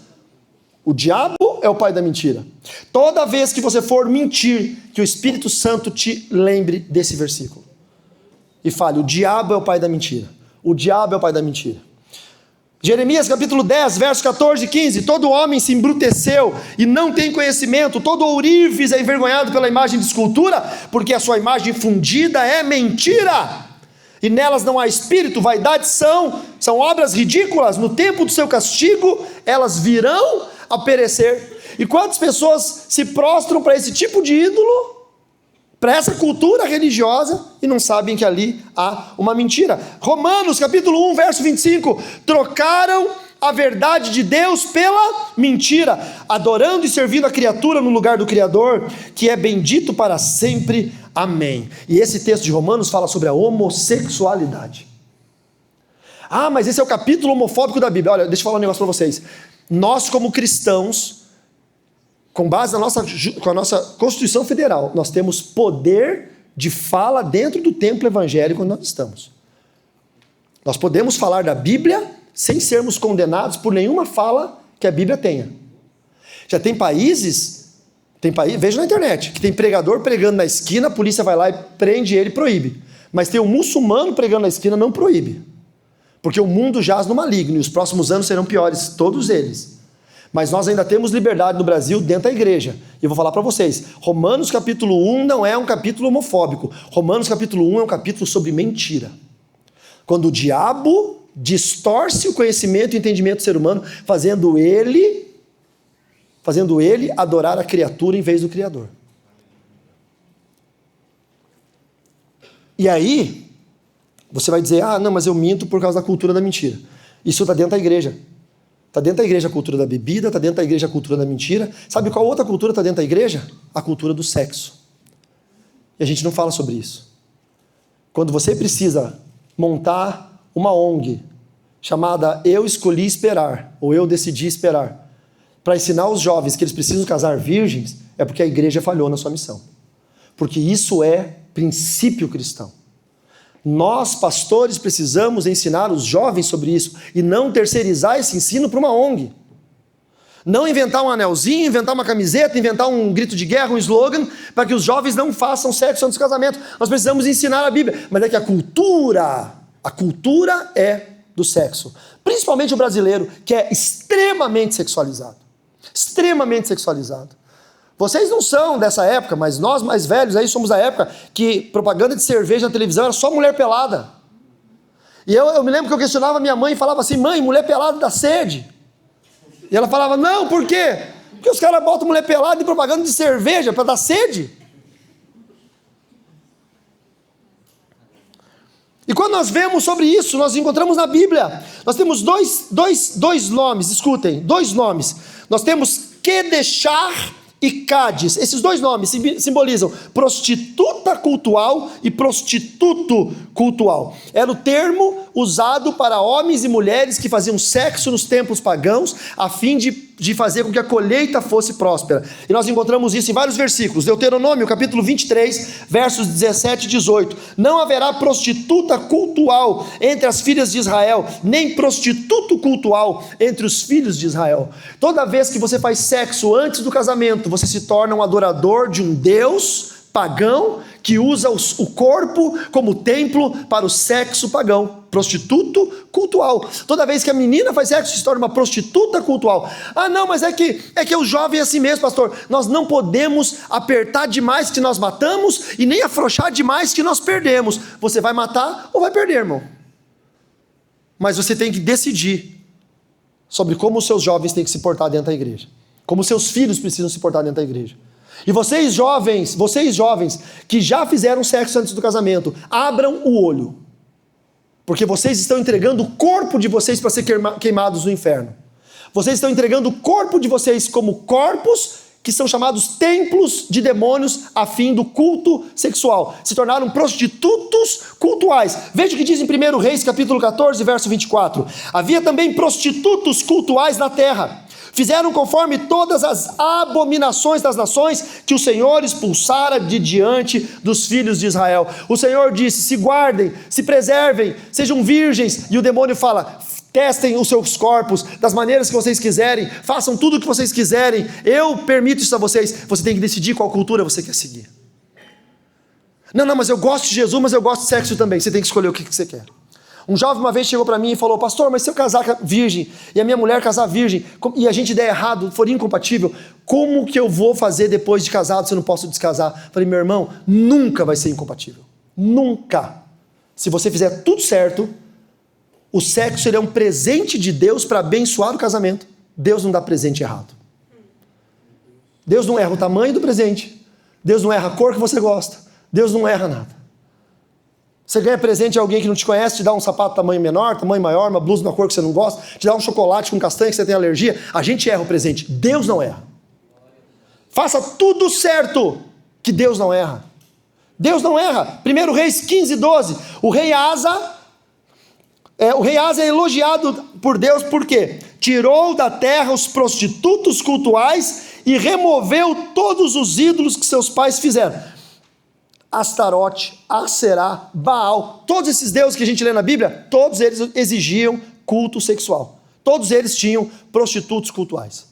A: O diabo é o pai da mentira. Toda vez que você for mentir, que o Espírito Santo te lembre desse versículo. E fale, o diabo é o pai da mentira. O diabo é o pai da mentira. Jeremias capítulo 10, versos 14 e 15. Todo homem se embruteceu e não tem conhecimento. Todo ourives é envergonhado pela imagem de escultura, porque a sua imagem fundida é mentira. E nelas não há espírito, vaidade são obras ridículas. No tempo do seu castigo, elas virão a perecer. E quantas pessoas se prostram para esse tipo de ídolo, para essa cultura religiosa, e não sabem que ali há uma mentira. Romanos capítulo 1, verso 25, trocaram a verdade de Deus pela mentira, adorando e servindo a criatura no lugar do Criador, que é bendito para sempre. Amém. E esse texto de Romanos fala sobre a homossexualidade. Ah, mas esse é o capítulo homofóbico da Bíblia. Olha, deixa eu falar um negócio para vocês. Nós, como cristãos, com base na com a nossa Constituição Federal, nós temos poder de fala dentro do templo evangélico onde nós estamos. Nós podemos falar da Bíblia sem sermos condenados por nenhuma fala que a Bíblia tenha. Já tem países, veja na internet, que tem pregador pregando na esquina, a polícia vai lá e prende ele e proíbe. Mas tem um muçulmano pregando na esquina, não proíbe. Porque o mundo jaz no maligno e os próximos anos serão piores, todos eles. Mas nós ainda temos liberdade no Brasil dentro da igreja. E eu vou falar para vocês, Romanos capítulo 1 não é um capítulo homofóbico. Romanos capítulo 1 é um capítulo sobre mentira. Quando o diabo distorce o conhecimento e o entendimento do ser humano, fazendo ele adorar a criatura em vez do Criador. E aí, você vai dizer, não, mas eu minto por causa da cultura da mentira. Isso está dentro da igreja. Está dentro da igreja a cultura da bebida, está dentro da igreja a cultura da mentira. Sabe qual outra cultura está dentro da igreja? A cultura do sexo. E a gente não fala sobre isso. Quando você precisa montar uma ONG chamada Eu Escolhi Esperar, ou Eu Decidi Esperar, para ensinar os jovens que eles precisam casar virgens, é porque a igreja falhou na sua missão. Porque isso é princípio cristão. Nós, pastores, precisamos ensinar os jovens sobre isso e não terceirizar esse ensino para uma ONG. Não inventar um anelzinho, inventar uma camiseta, inventar um grito de guerra, um slogan, para que os jovens não façam sexo antes do casamento. Nós precisamos ensinar a Bíblia. Mas é que a cultura é do sexo. Principalmente o brasileiro, que é extremamente sexualizado. Extremamente sexualizado. Vocês não são dessa época, mas nós mais velhos aí somos da época que propaganda de cerveja na televisão era só mulher pelada. E eu me lembro que eu questionava minha mãe e falava assim, mãe, mulher pelada dá sede. E ela falava, não, por quê? Porque os caras botam mulher pelada em propaganda de cerveja para dar sede. E quando nós vemos sobre isso, nós encontramos na Bíblia, nós temos dois nomes, escutem, dois nomes. Nós temos Kedeshar e Cádiz. Esses dois nomes simbolizam prostituta cultual e prostituto cultual. Era o termo usado para homens e mulheres que faziam sexo nos templos pagãos a fim de fazer com que a colheita fosse próspera. E nós encontramos isso em vários versículos. Deuteronômio, capítulo 23, versos 17 e 18. Não haverá prostituta cultual entre as filhas de Israel, nem prostituto cultual entre os filhos de Israel. Toda vez que você faz sexo antes do casamento, você se torna um adorador de um Deus pagão que usa o corpo como templo para o sexo pagão. Prostituto cultual. Toda vez que a menina faz sexo, se torna uma prostituta cultual. Não, mas é que o jovem é assim mesmo, pastor. Nós não podemos apertar demais que nós matamos e nem afrouxar demais que nós perdemos. Você vai matar ou vai perder, irmão. Mas você tem que decidir sobre como os seus jovens têm que se portar dentro da igreja. Como seus filhos precisam se portar dentro da igreja. E vocês jovens que já fizeram sexo antes do casamento, abram o olho. Porque vocês estão entregando o corpo de vocês para ser queimados no inferno. Vocês estão entregando o corpo de vocês como corpos que são chamados templos de demônios a fim do culto sexual. Se tornaram prostitutos cultuais. Veja o que diz em 1 Reis, capítulo 14, verso 24. Havia também prostitutos cultuais na terra. Fizeram conforme todas as abominações das nações que o Senhor expulsara de diante dos filhos de Israel. O Senhor disse, se guardem, se preservem, sejam virgens. E o demônio fala, testem os seus corpos das maneiras que vocês quiserem, façam tudo o que vocês quiserem, eu permito isso a vocês. Você tem que decidir qual cultura você quer seguir. Não, mas eu gosto de Jesus, mas eu gosto de sexo também. Você tem que escolher o que você quer. Um jovem uma vez chegou para mim e falou, pastor, mas se eu casar virgem e a minha mulher casar virgem e a gente der errado, for incompatível, como que eu vou fazer depois de casado se eu não posso descasar? Falei, meu irmão, nunca vai ser incompatível. Nunca. Se você fizer tudo certo, o sexo ele é um presente de Deus para abençoar o casamento. Deus não dá presente errado. Deus não erra o tamanho do presente. Deus não erra a cor que você gosta. Deus não erra nada. Você ganha presente de alguém que não te conhece, te dá um sapato tamanho menor, tamanho maior, uma blusa de uma cor que você não gosta, te dá um chocolate com castanha que você tem alergia, a gente erra o presente. Deus não erra. Faça tudo certo, que Deus não erra. Deus não erra. 1 Reis 15, 12. O rei Asa é elogiado por Deus porque tirou da terra os prostitutos cultuais e removeu todos os ídolos que seus pais fizeram. Astarote, Aserá, Baal, todos esses deuses que a gente lê na Bíblia, todos eles exigiam culto sexual. Todos eles tinham prostitutos cultuais.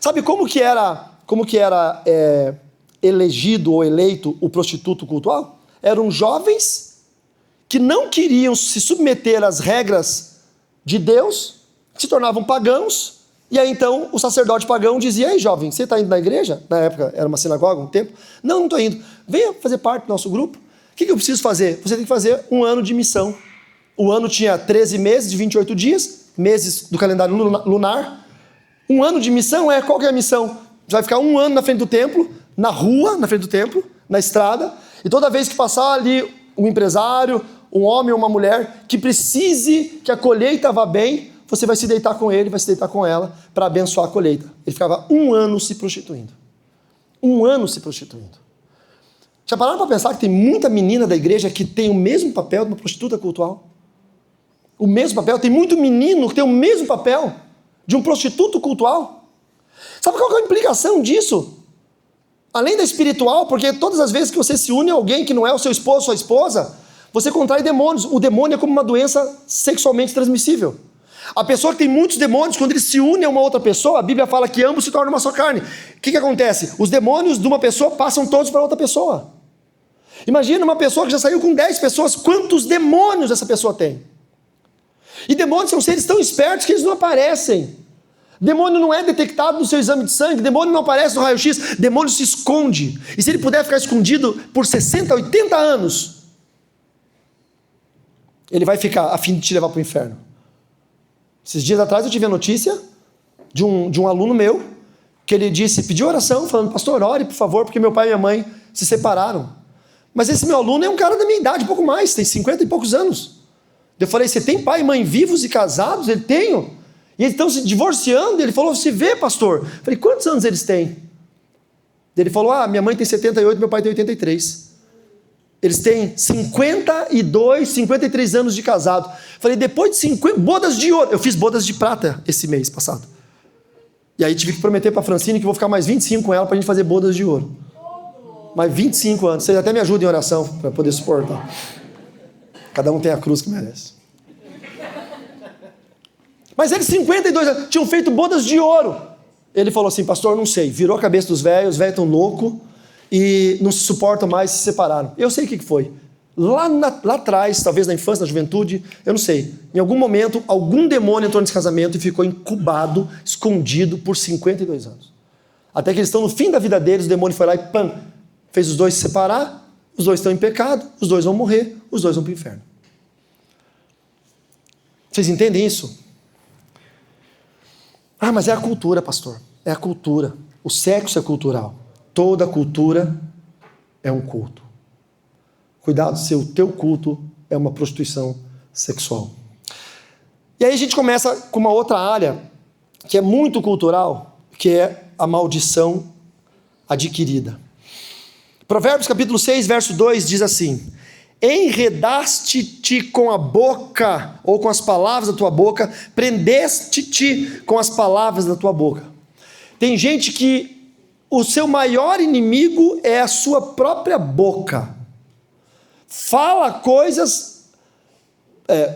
A: Sabe como que era elegido ou eleito o prostituto cultual? Eram jovens que não queriam se submeter às regras de Deus, se tornavam pagãos, e aí então o sacerdote pagão dizia, ei jovem, você está indo na igreja? Na época era uma sinagoga, um templo. Não estou indo. Venha fazer parte do nosso grupo. O que eu preciso fazer? Você tem que fazer um ano de missão. O ano tinha 13 meses de 28 dias, meses do calendário lunar. Um ano de missão qual que é a missão? Você vai ficar um ano na frente do templo, na rua, na frente do templo, na estrada, e toda vez que passar ali um empresário, um homem ou uma mulher que precise que a colheita vá bem, você vai se deitar com ele, vai se deitar com ela para abençoar a colheita. Ele ficava um ano se prostituindo. Um ano se prostituindo. Já pararam para pensar que tem muita menina da igreja que tem o mesmo papel de uma prostituta cultual? O mesmo papel? Tem muito menino que tem o mesmo papel de um prostituto cultual? Sabe qual é a implicação disso? Além da espiritual, porque todas as vezes que você se une a alguém que não é o seu esposo, sua esposa, você contrai demônios. O demônio é como uma doença sexualmente transmissível. A pessoa que tem muitos demônios, quando ele se une a uma outra pessoa, a Bíblia fala que ambos se tornam uma só carne. O que acontece? Os demônios de uma pessoa passam todos para outra pessoa. Imagina uma pessoa que já saiu com 10 pessoas, quantos demônios essa pessoa tem? E demônios são seres tão espertos que eles não aparecem. Demônio não é detectado no seu exame de sangue, demônio não aparece no raio-x, demônio se esconde. E se ele puder ficar escondido por 60, 80 anos, ele vai ficar a fim de te levar para o inferno. Esses dias atrás eu tive a notícia de um aluno meu, que ele pediu oração, falando, pastor, ore por favor, porque meu pai e minha mãe se separaram. Mas esse meu aluno é um cara da minha idade, um pouco mais, tem 50 e poucos anos. Eu falei, você tem pai e mãe vivos e casados? Ele tem. E eles estão se divorciando. Ele falou, você vê, pastor? Eu falei, quantos anos eles têm? Ele falou, minha mãe tem 78, meu pai tem 83. Eles têm 52, 53 anos de casado. Falei, depois de 50, bodas de ouro. Eu fiz bodas de prata esse mês passado. E aí tive que prometer para a Francine que vou ficar mais 25 com ela para a gente fazer bodas de ouro. Mais 25 anos. Vocês até me ajudem em oração para poder suportar. Cada um tem a cruz que merece. Mas eles, 52 anos, tinham feito bodas de ouro. Ele falou assim, pastor, não sei. Virou a cabeça dos velhos, os velhos estão loucos e não se suportam mais, se separaram. Eu sei o que foi. Lá atrás, talvez na infância, na juventude, eu não sei. Em algum momento, algum demônio entrou nesse casamento e ficou incubado, escondido por 52 anos. Até que eles estão no fim da vida deles, o demônio foi lá e pam, fez os dois se separar, os dois estão em pecado, os dois vão morrer, os dois vão para o inferno. Vocês entendem isso? Ah, mas é a cultura, pastor. É a cultura. O sexo é cultural. Toda cultura é um culto. Cuidado se o teu culto é uma prostituição sexual. E aí a gente começa com uma outra área que é muito cultural, que é a maldição adquirida. Provérbios capítulo 6, verso 2 diz assim: enredaste-te com a boca, ou com as palavras da tua boca, prendeste-te com as palavras da tua boca. Tem gente que o seu maior inimigo é a sua própria boca. Fala coisas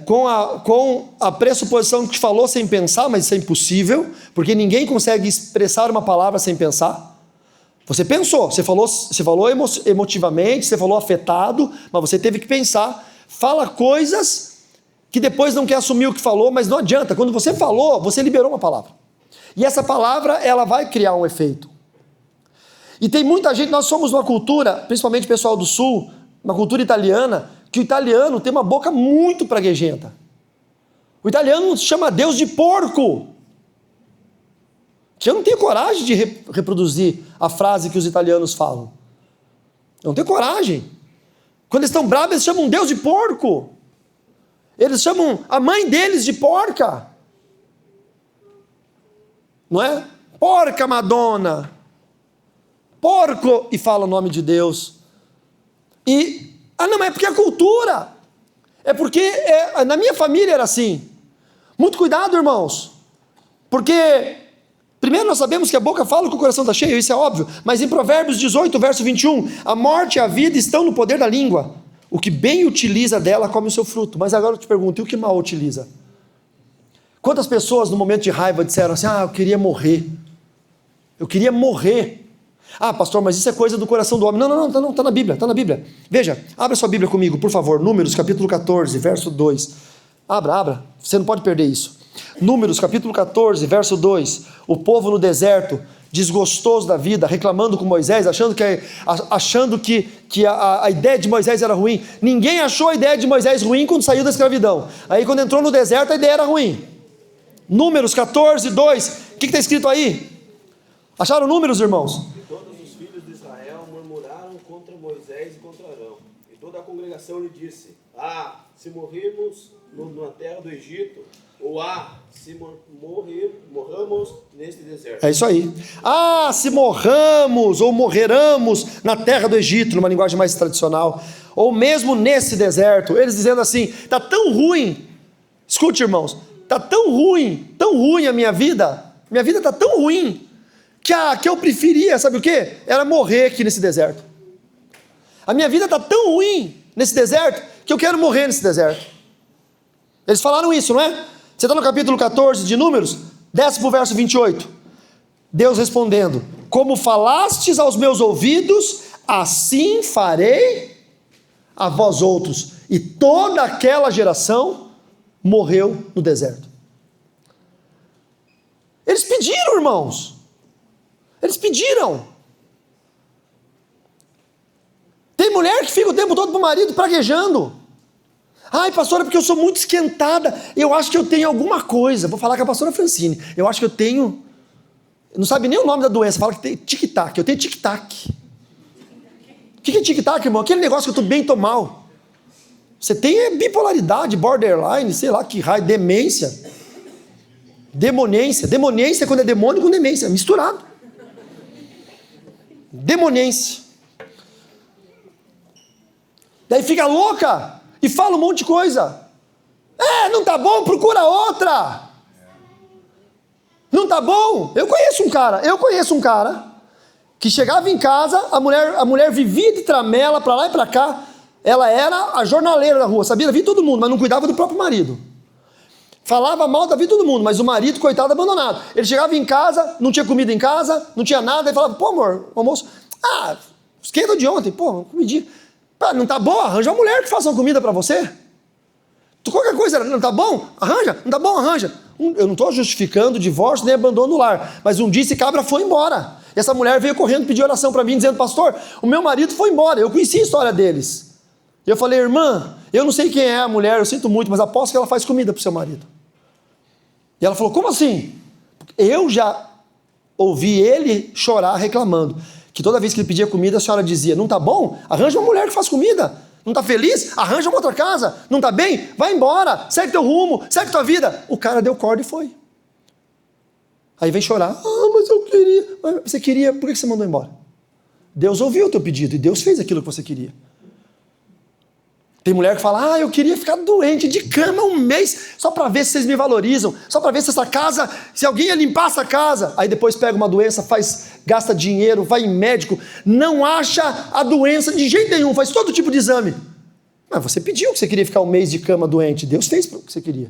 A: com a pressuposição que falou sem pensar, mas isso é impossível, porque ninguém consegue expressar uma palavra sem pensar. Você pensou, você falou emotivamente, você falou afetado, mas você teve que pensar. Fala coisas que depois não quer assumir o que falou, mas não adianta. Quando você falou, você liberou uma palavra. E essa palavra, ela vai criar um efeito. E tem muita gente, nós somos uma cultura, principalmente o pessoal do Sul, uma cultura italiana, que o italiano tem uma boca muito praguejenta. O italiano chama Deus de porco. Que eu não tenho coragem de reproduzir a frase que os italianos falam. Eu não tenho coragem. Quando eles estão bravos, eles chamam Deus de porco. Eles chamam a mãe deles de porca. Não é? Porca Madonna. Porco, e fala o nome de Deus. Não, mas é porque é cultura. É porque na minha família era assim. Muito cuidado, irmãos. Porque primeiro nós sabemos que a boca fala que o coração está cheio, isso é óbvio. Mas em Provérbios 18, verso 21, a morte e a vida estão no poder da língua. O que bem utiliza dela come o seu fruto. Mas agora eu te pergunto, e o que mal utiliza? Quantas pessoas no momento de raiva disseram assim, eu queria morrer. Eu queria morrer. Ah, pastor, mas isso é coisa do coração do homem. Não, está na Bíblia, está na Bíblia. Veja, abra sua Bíblia comigo, por favor. Números, capítulo 14, verso 2. Abra, você não pode perder isso. Números, capítulo 14, verso 2. O povo no deserto, desgostoso da vida, reclamando com Moisés, achando que a ideia de Moisés era ruim. Ninguém achou a ideia de Moisés ruim quando saiu da escravidão. Aí quando entrou no deserto, a ideia era ruim. Números 14, 2. O que está escrito aí? Acharam números, irmãos?
B: Moisés e contra Arão, e toda a congregação lhe disse: se morrermos na terra do Egito, ou se morramos neste deserto.
A: É isso aí. Se morramos ou morreramos na terra do Egito, numa linguagem mais tradicional, ou mesmo nesse deserto. Eles dizendo assim: está tão ruim. Escute, irmãos, está tão ruim a minha vida está tão ruim, que eu preferia, sabe o quê? Era morrer aqui nesse deserto. A minha vida está tão ruim nesse deserto que eu quero morrer nesse deserto. Eles falaram isso, não é? Você está no capítulo 14 de Números? Desce para o verso 28. Deus respondendo: como falastes aos meus ouvidos, assim farei a vós outros. E toda aquela geração morreu no deserto. Eles pediram, irmãos. Eles pediram. Tem mulher que fica o tempo todo para o marido praguejando. Ai, pastora, porque eu sou muito esquentada. Eu acho que eu tenho alguma coisa. Vou falar com a pastora Francine. Eu acho que eu tenho... Não sabe nem o nome da doença. Fala que tem tic-tac. Eu tenho tic-tac. O que é tic-tac, irmão? Aquele negócio que eu estou bem, estou mal. Você tem bipolaridade, borderline, sei lá que raio, demência. Demonência. Demonência é quando é demônio com demência. Misturado. Demonência. Daí fica louca e fala um monte de coisa. Não tá bom, procura outra. Não tá bom? Eu conheço um cara que chegava em casa, a mulher vivia de tramela para lá e para cá. Ela era a jornaleira da rua, sabia da vida de todo mundo, mas não cuidava do próprio marido. Falava mal da vida de todo mundo, mas o marido, coitado, abandonado. Ele chegava em casa, não tinha comida em casa, não tinha nada, e falava: pô, amor, o almoço, esquenta de ontem, pô, comidinha. Não tá bom? Arranja uma mulher que faça uma comida para você. Qualquer coisa, não tá bom? Arranja. Não tá bom? Arranja. Eu não estou justificando divórcio nem abandono do lar, mas um dia esse cabra foi embora. E essa mulher veio correndo pedir oração para mim, dizendo: pastor, o meu marido foi embora. Eu conheci a história deles. E eu falei: irmã, eu não sei quem é a mulher, eu sinto muito, mas aposto que ela faz comida para o seu marido. E ela falou: como assim? Eu já ouvi ele chorar reclamando, que toda vez que ele pedia comida, a senhora dizia, não tá bom? Arranja uma mulher que faz comida. Não tá feliz? Arranja uma outra casa. Não tá bem? Vai embora. Segue teu rumo. Segue tua vida. O cara deu corda e foi. Aí vem chorar. Ah, mas eu queria. Você queria, por que você mandou embora? Deus ouviu o teu pedido e Deus fez aquilo que você queria. Tem mulher que fala, eu queria ficar doente de cama um mês, só para ver se vocês me valorizam, só para ver se essa casa, se alguém ia limpar essa casa. Aí depois pega uma doença, gasta dinheiro, vai em médico, não acha a doença de jeito nenhum, faz todo tipo de exame. Mas você pediu que você queria ficar um mês de cama doente, Deus fez o que você queria.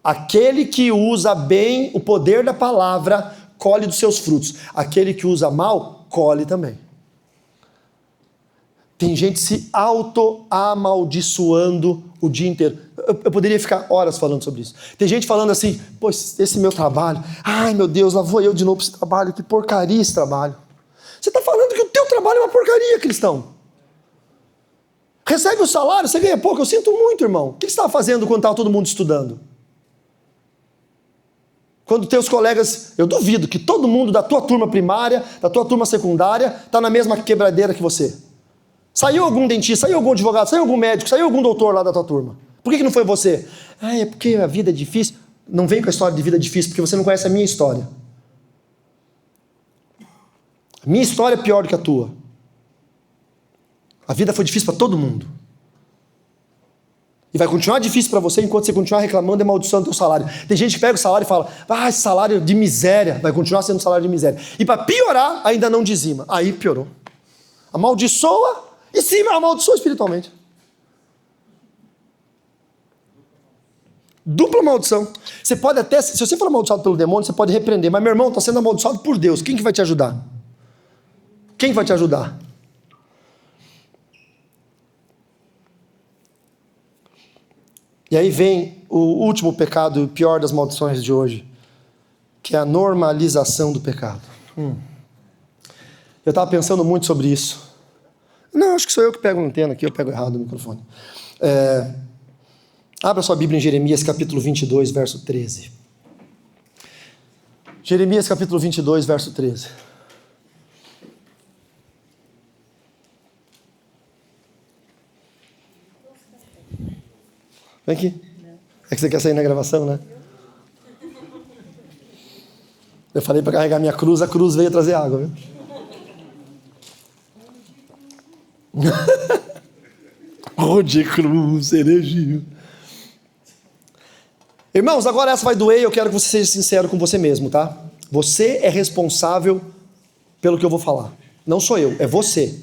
A: Aquele que usa bem o poder da palavra, colhe dos seus frutos. Aquele que usa mal, colhe também. Tem gente se auto-amaldiçoando o dia inteiro. Eu poderia ficar horas falando sobre isso. Tem gente falando assim, pô, esse meu trabalho, ai meu Deus, lá vou eu de novo para esse trabalho, que porcaria esse trabalho. Você está falando que o teu trabalho é uma porcaria, cristão. Recebe o salário, você ganha pouco, eu sinto muito, irmão. O que você estava fazendo quando estava todo mundo estudando? Quando teus colegas, eu duvido que todo mundo da tua turma primária, da tua turma secundária, está na mesma quebradeira que você. Saiu algum dentista, saiu algum advogado, saiu algum médico, saiu algum doutor lá da tua turma. Por que não foi você? É porque a vida é difícil. Não vem com a história de vida difícil, porque você não conhece a minha história. A minha história é pior do que a tua. A vida foi difícil para todo mundo. E vai continuar difícil para você enquanto você continuar reclamando e amaldiçoando o teu salário. Tem gente que pega o salário e fala, esse salário de miséria, vai continuar sendo um salário de miséria. E para piorar, ainda não dizima. Aí piorou. Amaldiçoa e sim, amaldiçoa espiritualmente. Dupla maldição. Você pode até, se você for amaldiçoado pelo demônio, você pode repreender. Mas meu irmão, está sendo amaldiçoado por Deus. Quem que vai te ajudar? Quem vai te ajudar? E aí vem o último pecado, o pior das maldições de hoje, que é a normalização do pecado. Eu estava pensando muito sobre isso. Não, acho que sou eu que pego a antena aqui, eu pego errado o microfone. Abra sua Bíblia em Jeremias capítulo 22, verso 13. Jeremias capítulo 22, verso 13. Vem aqui. É que você quer sair na gravação, né? Eu falei para carregar minha cruz, a cruz veio trazer água, viu? De cruz, herege. Irmãos, agora essa vai doer e eu quero que você seja sincero com você mesmo, tá? Você é responsável pelo que eu vou falar. Não sou eu, é você.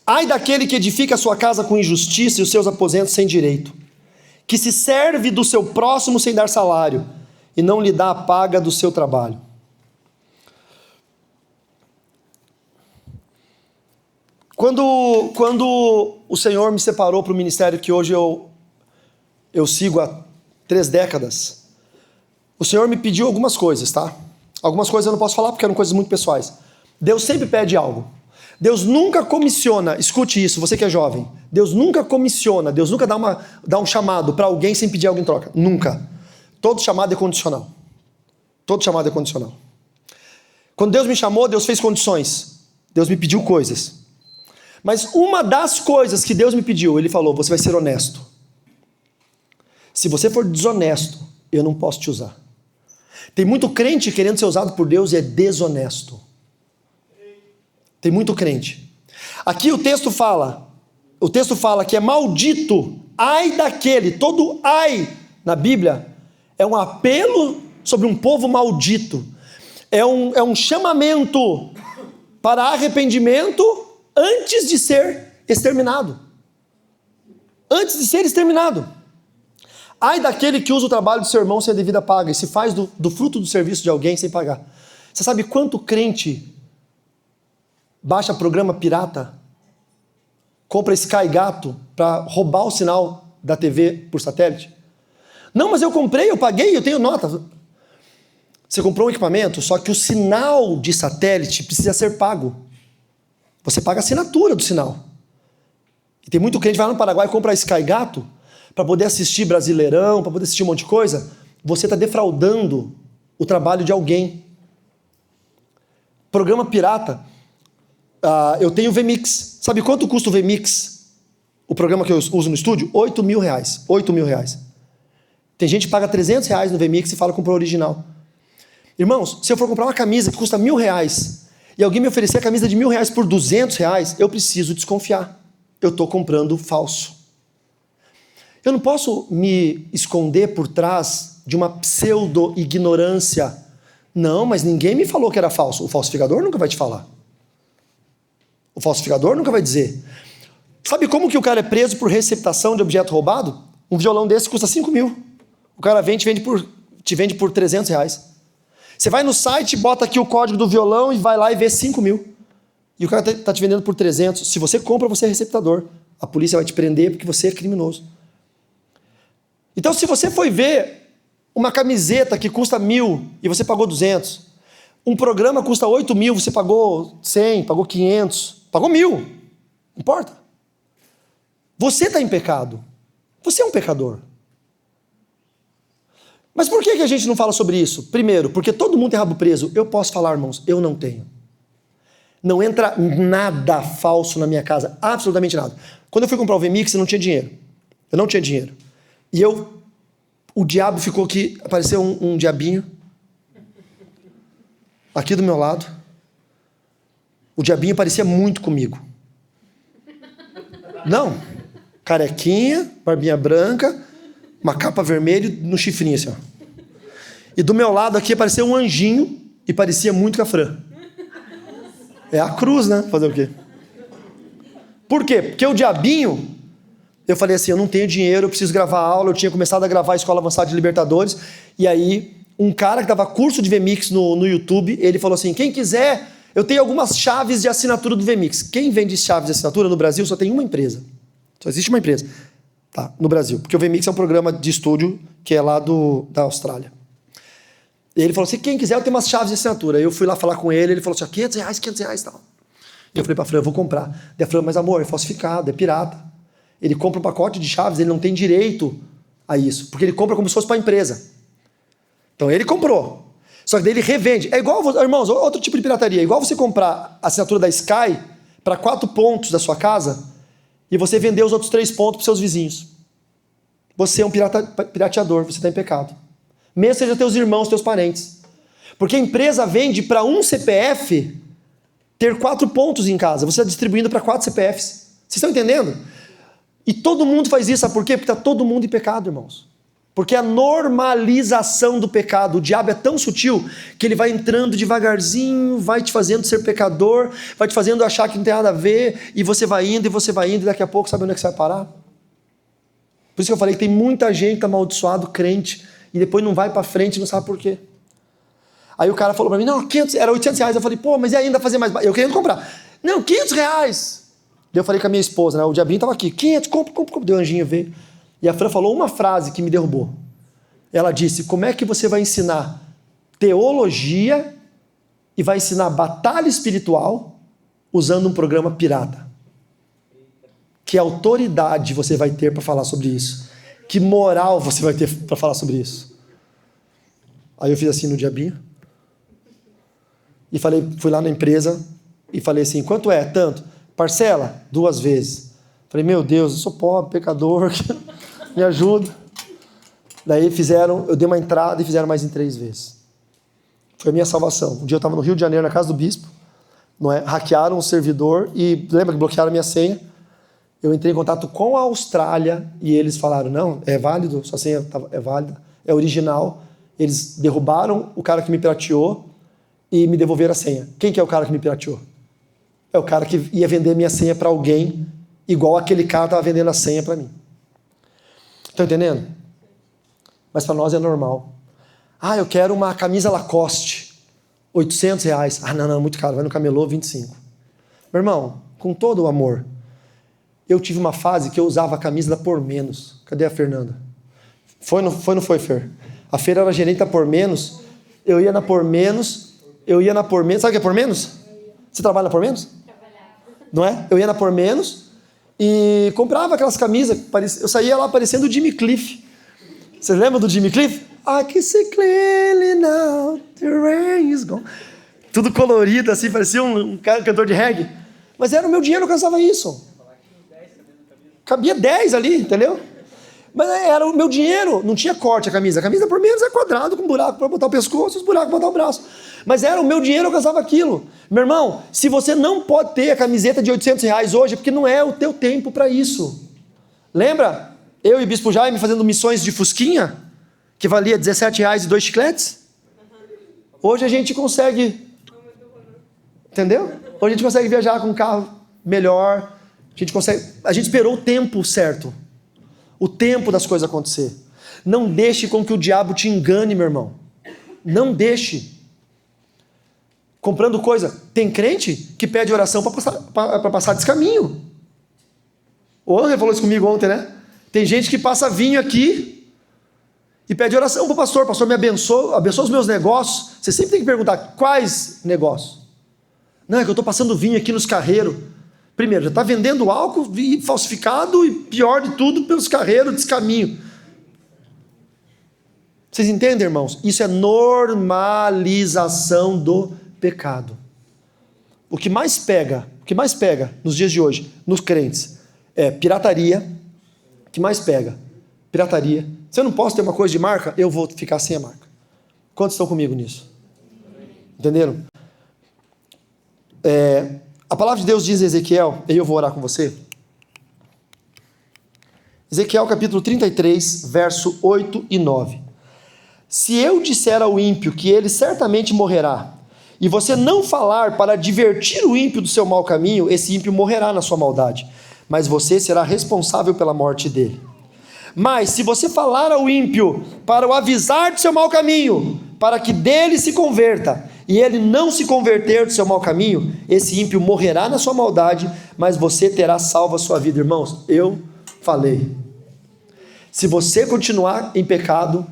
A: Ai daquele que edifica a sua casa com injustiça e os seus aposentos sem direito, que se serve do seu próximo sem dar salário e não lhe dá a paga do seu trabalho. Quando o Senhor me separou para o ministério que hoje eu sigo há 3 décadas, o Senhor me pediu algumas coisas, tá? Algumas coisas eu não posso falar porque eram coisas muito pessoais. Deus sempre pede algo. Deus nunca comissiona, escute isso, você que é jovem, Deus nunca comissiona, Deus nunca dá um chamado para alguém sem pedir algo em troca. Nunca. Todo chamado é condicional. Todo chamado é condicional. Quando Deus me chamou, Deus fez condições. Deus me pediu coisas. Mas uma das coisas que Deus me pediu, Ele falou, você vai ser honesto. Se você for desonesto, eu não posso te usar. Tem muito crente querendo ser usado por Deus e é desonesto. Tem muito crente. Aqui o texto fala que é maldito, ai daquele, todo ai na Bíblia é um apelo sobre um povo maldito. É um chamamento para arrependimento antes de ser exterminado. Antes de ser exterminado. Ai daquele que usa o trabalho do seu irmão sem a devida paga e se faz do fruto do serviço de alguém sem pagar. Você sabe quanto crente baixa programa pirata, compra Sky Gato para roubar o sinal da TV por satélite? Não, mas eu comprei, eu paguei, eu tenho nota. Você comprou um equipamento, só que o sinal de satélite precisa ser pago. Você paga a assinatura do sinal. E tem muito crente que vai lá no Paraguai e compra Sky Gato para poder assistir Brasileirão, para poder assistir um monte de coisa, você está defraudando o trabalho de alguém. Programa pirata. Eu tenho o VMix. Sabe quanto custa o VMix? O programa que eu uso no estúdio? R$8.000. R$8.000. Tem gente que paga R$300 no VMix e fala que comprou o original. Irmãos, se eu for comprar uma camisa que custa R$1.000 e alguém me oferecer a camisa de R$1.000 por R$200, eu preciso desconfiar. Eu estou comprando falso. Eu não posso me esconder por trás de uma pseudo-ignorância. Não, mas ninguém me falou que era falso. O falsificador nunca vai te falar. O falsificador nunca vai dizer. Sabe como que o cara é preso por receptação de objeto roubado? Um violão desse custa R$5.000. O cara te vende por R$300. Você vai no site, bota aqui o código do violão e vai lá e vê 5.000. E o cara está te vendendo por 300. Se você compra, você é receptador. A polícia vai te prender porque você é criminoso. Então, se você foi ver uma camiseta que custa 1.000 e você pagou 200, um programa custa 8.000, você pagou 100, pagou 500, pagou 1.000. Não importa. Você está em pecado. Você é um pecador. Mas por que a gente não fala sobre isso? Primeiro, porque todo mundo tem rabo preso. Eu posso falar, irmãos, eu não tenho. Não entra nada falso na minha casa, absolutamente nada. Quando eu fui comprar o VMix, eu não tinha dinheiro. Eu não tinha dinheiro. E o diabo ficou aqui, apareceu um diabinho, aqui do meu lado. O diabinho parecia muito comigo. Não, carequinha, barbinha branca, uma capa vermelha no chifrinho assim, ó. E do meu lado aqui apareceu um anjinho e parecia muito com a Fran. É a cruz, né? Fazer o quê? Por quê? Porque o diabinho, eu falei assim, eu não tenho dinheiro, eu preciso gravar aula, eu tinha começado a gravar a Escola Avançada de Libertadores, e aí um cara que dava curso de VMix no YouTube, ele falou assim, quem quiser, eu tenho algumas chaves de assinatura do VMix. Quem vende chaves de assinatura no Brasil só tem uma empresa. Só existe uma empresa, tá, no Brasil, porque o VMix é um programa de estúdio que é lá da Austrália. E ele falou assim, quem quiser, eu tenho umas chaves de assinatura. Eu fui lá falar com ele falou assim, R$500 e tal. E eu falei pra Fran, eu vou comprar. Daí a Fran, mas amor, é falsificado, é pirata. Ele compra um pacote de chaves, ele não tem direito a isso, porque ele compra como se fosse para a empresa. Então ele comprou. Só que daí ele revende. É igual, irmãos, outro tipo de pirataria. É igual você comprar a assinatura da Sky para 4 pontos da sua casa e você vender os outros 3 pontos para seus vizinhos. Você é um pirateador, você está em pecado. Mesmo seja teus irmãos, teus parentes. Porque a empresa vende para um CPF ter 4 pontos em casa. Você está distribuindo para 4 CPFs. Vocês estão entendendo? E todo mundo faz isso, sabe por quê? Porque está todo mundo em pecado, irmãos. Porque a normalização do pecado, o diabo é tão sutil que ele vai entrando devagarzinho, vai te fazendo ser pecador, vai te fazendo achar que não tem nada a ver, e você vai indo, e daqui a pouco sabe onde é que você vai parar? Por isso que eu falei que tem muita gente amaldiçoado, crente, e depois não vai para frente e não sabe por quê. Aí o cara falou para mim, não, 500, era R$800. Eu falei, pô, mas e ainda fazer mais? Eu querendo comprar. Não, R$500. Daí eu falei com a minha esposa, né? O diabinho estava aqui, 500, compra. Deu um anjinho, veio. E a Fran falou uma frase que me derrubou. Ela disse, como é que você vai ensinar teologia e vai ensinar batalha espiritual usando um programa pirata? Que autoridade você vai ter para falar sobre isso? Que moral você vai ter para falar sobre isso? Aí eu fiz assim no diabinho. E fui lá na empresa e falei assim, quanto é? Tanto. Parcela? 2 vezes. Falei, meu Deus, eu sou pobre, pecador, me ajuda. Daí eu dei uma entrada e fizeram mais em 3 vezes. Foi a minha salvação. Um dia eu estava no Rio de Janeiro, na casa do bispo, não é? Hackearam o servidor e lembra que bloquearam a minha senha? Eu entrei em contato com a Austrália e eles falaram, não, é válido, sua senha é válida, é original. Eles derrubaram o cara que me pirateou e me devolveram a senha. Quem que é o cara que me pirateou? É o cara que ia vender minha senha para alguém, igual aquele cara estava vendendo a senha para mim. Estão entendendo? Mas para nós é normal. Ah, eu quero uma camisa Lacoste, R$800. Ah, não, muito caro, vai no camelô, 25. Meu irmão, com todo o amor, eu tive uma fase que eu usava a camisa da Por Menos. Cadê a Fernanda? Foi ou não foi, Fer? A Fer era gerente da Por Menos, eu ia na Por Menos, sabe o que é Por Menos? Você trabalha na Por Menos? Não é? Eu ia na Por Menos e comprava aquelas camisas, eu saía lá parecendo o Jimmy Cliff. Vocês lembram do Jimmy Cliff? I can see clearly now, the rain is gone. Tudo colorido, assim, parecia um cantor de reggae. Mas era o meu dinheiro, eu alcançava isso. Cabia 10 ali, entendeu? Mas era o meu dinheiro, não tinha corte a camisa. A camisa, por menos, é quadrado, com buraco para botar o pescoço, os buracos para botar o braço. Mas era o meu dinheiro, eu alcançava aquilo. Meu irmão, se você não pode ter a camiseta de R$800 hoje, é porque não é o teu tempo para isso. Lembra? Eu e o Bispo Jaime fazendo missões de fusquinha, que valia R$17 e 2 chicletes? Hoje a gente consegue... Entendeu? Hoje a gente consegue viajar com um carro melhor. A gente esperou o tempo certo. O tempo das coisas acontecer. Não deixe com que o diabo te engane, meu irmão. Não deixe. Comprando coisa. Tem crente que pede oração para passar desse caminho. O André falou isso comigo ontem, né? Tem gente que passa vinho aqui e pede oração para o pastor. Pastor, me abençoa os meus negócios. Você sempre tem que perguntar, quais negócios? Não, é que eu estou passando vinho aqui nos carreiros. Primeiro, já está vendendo álcool falsificado e, pior de tudo, pelos carreiros desse caminho. Vocês entendem, irmãos? Isso é normalização do pecado. O que mais pega nos dias de hoje, nos crentes, é pirataria. O que mais pega? Pirataria. Se eu não posso ter uma coisa de marca, eu vou ficar sem a marca. Quantos estão comigo nisso? Entenderam? A palavra de Deus diz em Ezequiel, e eu vou orar com você. Ezequiel capítulo 33, verso 8 e 9. Se eu disser ao ímpio que ele certamente morrerá, e você não falar para divertir o ímpio do seu mau caminho, esse ímpio morrerá na sua maldade, mas você será responsável pela morte dele. Mas se você falar ao ímpio para o avisar do seu mau caminho, para que dele se converta, e ele não se converter do seu mau caminho, esse ímpio morrerá na sua maldade, mas você terá salvo a sua vida. Irmãos, eu falei. Se você continuar em pecado,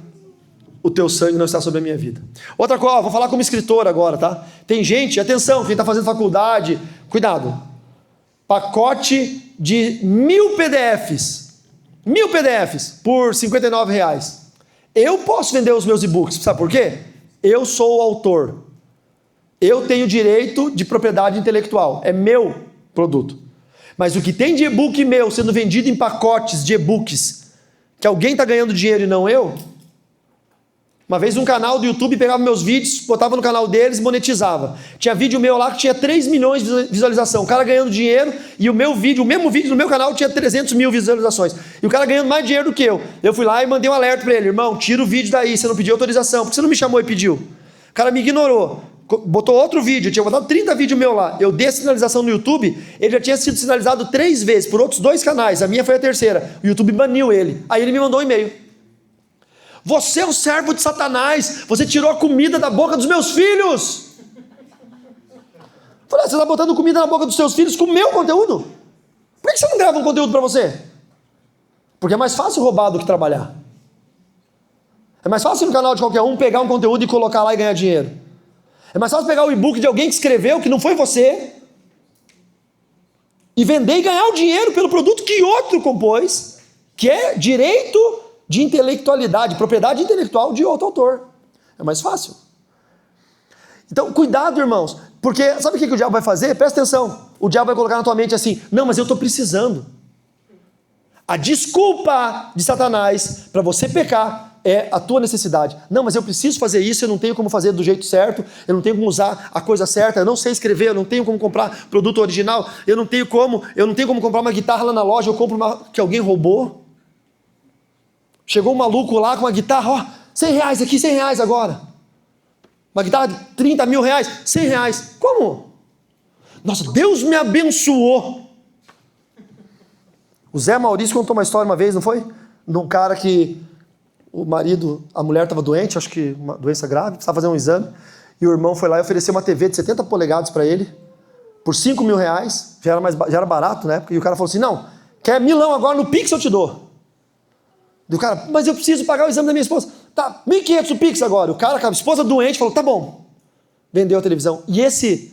A: o teu sangue não está sobre a minha vida. Outra coisa, vou falar como escritor agora, tá? Tem gente, atenção, quem está fazendo faculdade, cuidado. Pacote de 1000 PDFs. 1000 PDFs por R$59. Eu posso vender os meus e-books, sabe por quê? Eu sou o autor. Eu tenho direito de propriedade intelectual. É meu produto. Mas o que tem de e-book meu sendo vendido em pacotes de e-books, que alguém está ganhando dinheiro e não eu... Uma vez um canal do YouTube pegava meus vídeos, botava no canal deles e monetizava. Tinha vídeo meu lá que tinha 3 milhões de visualização. O cara ganhando dinheiro e o mesmo vídeo no meu canal tinha 300 mil visualizações. E o cara ganhando mais dinheiro do que eu. Eu fui lá e mandei um alerta para ele. Irmão, tira o vídeo daí, você não pediu autorização. Por que você não me chamou e pediu? O cara me ignorou. Botou outro vídeo, eu tinha botado 30 vídeos meu lá. Eu dei a sinalização no YouTube, ele já tinha sido sinalizado 3 vezes por outros 2 canais. A minha foi a terceira. O YouTube baniu ele. Aí ele me mandou um e-mail. Você é um servo de Satanás. Você tirou a comida da boca dos meus filhos. Falei, você está botando comida na boca dos seus filhos com o meu conteúdo? Por que você não grava um conteúdo para você? Porque é mais fácil roubar do que trabalhar. É mais fácil no canal de qualquer um pegar um conteúdo e colocar lá e ganhar dinheiro. É mais fácil pegar o e-book de alguém que escreveu, que não foi você, e vender e ganhar o dinheiro pelo produto que outro compôs, que é direito de intelectualidade, propriedade intelectual de outro autor. É mais fácil. Então, cuidado, irmãos, porque sabe o que o diabo vai fazer? Presta atenção. O diabo vai colocar na tua mente assim, não, mas eu estou precisando. A desculpa de Satanás para você pecar é a tua necessidade. Não, mas eu preciso fazer isso, eu não tenho como fazer do jeito certo, eu não tenho como usar a coisa certa, eu não sei escrever, eu não tenho como comprar produto original, eu não tenho como comprar uma guitarra lá na loja, eu compro uma que alguém roubou. Chegou um maluco lá com uma guitarra, ó, R$100 aqui, R$100 agora. Uma guitarra de 30 mil reais, R$100. Como? Nossa, Deus me abençoou. O Zé Maurício contou uma história uma vez, não foi? De um cara que a mulher estava doente, acho que uma doença grave, precisava fazer um exame, e o irmão foi lá e ofereceu uma TV de 70 polegadas para ele, por R$5 mil, já era barato na época, e o cara falou assim, não, quer milão agora, no Pix eu te dou. E o cara, mas eu preciso pagar o exame da minha esposa. Tá, 1.500 o Pix agora. O cara com a esposa doente falou, tá bom. Vendeu a televisão. E esse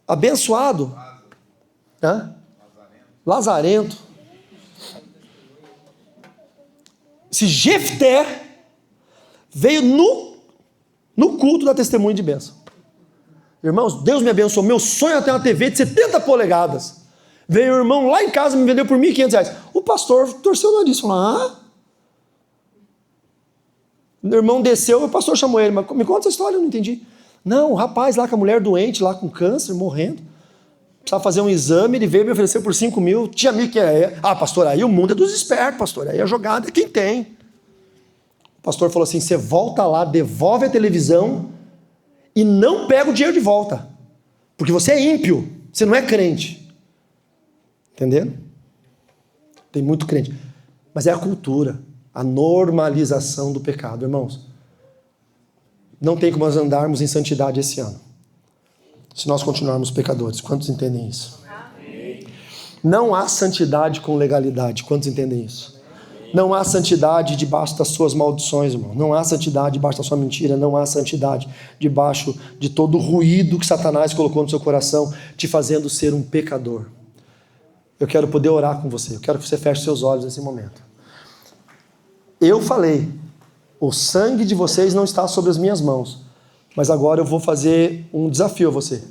A: abençoado, Lazarento, esse Jefté, Veio no culto da testemunho de bênção. Irmãos, Deus me abençoou. Meu sonho é ter uma TV de 70 polegadas. Veio um irmão lá em casa, me vendeu por R$1.500. O pastor torceu o nariz, falou, O irmão desceu, o pastor chamou ele, mas me conta essa história, eu não entendi. Não, o rapaz lá com a mulher doente, lá com câncer, morrendo, precisava fazer um exame, ele veio me oferecer por 5 mil, tinha R$1.500. Pastor, aí o mundo é dos espertos, pastor, aí a jogada é quem tem. O pastor falou assim, você volta lá, devolve a televisão e não pega o dinheiro de volta, porque você é ímpio, você não é crente. Entendendo? Tem muito crente. Mas é a cultura, a normalização do pecado, irmãos. Não tem como nós andarmos em santidade esse ano, se nós continuarmos pecadores. Quantos entendem isso? Amém. Não há santidade com legalidade. Quantos entendem isso? Não há santidade debaixo das suas maldições, irmão. Não há santidade debaixo da sua mentira. Não há santidade debaixo de todo o ruído que Satanás colocou no seu coração, te fazendo ser um pecador. Eu quero poder orar com você. Eu quero que você feche seus olhos nesse momento. Eu falei, o sangue de vocês não está sobre as minhas mãos. Mas agora eu vou fazer um desafio a você.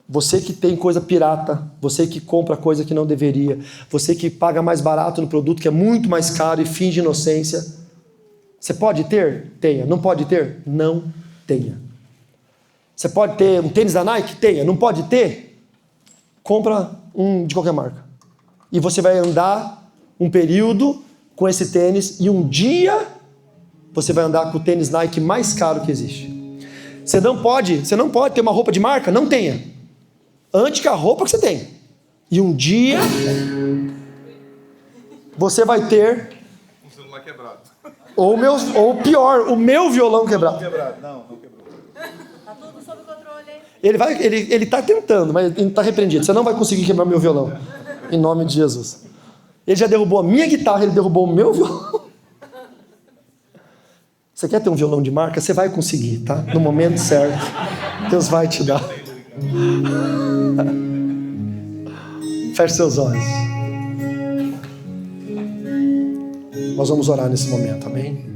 A: Você que tem coisa pirata, você que compra coisa que não deveria, você que paga mais barato no produto que é muito mais caro e finge inocência. Você pode ter? Tenha. Não pode ter? Não tenha. Você pode ter um tênis da Nike? Tenha. Não pode ter? Compra um de qualquer marca. E você vai andar um período com esse tênis e um dia você vai andar com o tênis Nike mais caro que existe. Você não pode ter uma roupa de marca? Não tenha. Ande com a roupa que você tem. E um dia você vai ter
C: um celular quebrado.
A: Ou pior, o meu violão quebrado.
C: Não quebrou.
D: Tá tudo sob controle, hein?
A: Ele está tentando, mas ele está repreendido. Você não vai conseguir quebrar meu violão. Em nome de Jesus. Ele já derrubou a minha guitarra, ele derrubou o meu violão. Você quer ter um violão de marca? Você vai conseguir, tá? No momento certo. Deus vai te dar. Feche seus olhos. Nós vamos orar nesse momento, amém?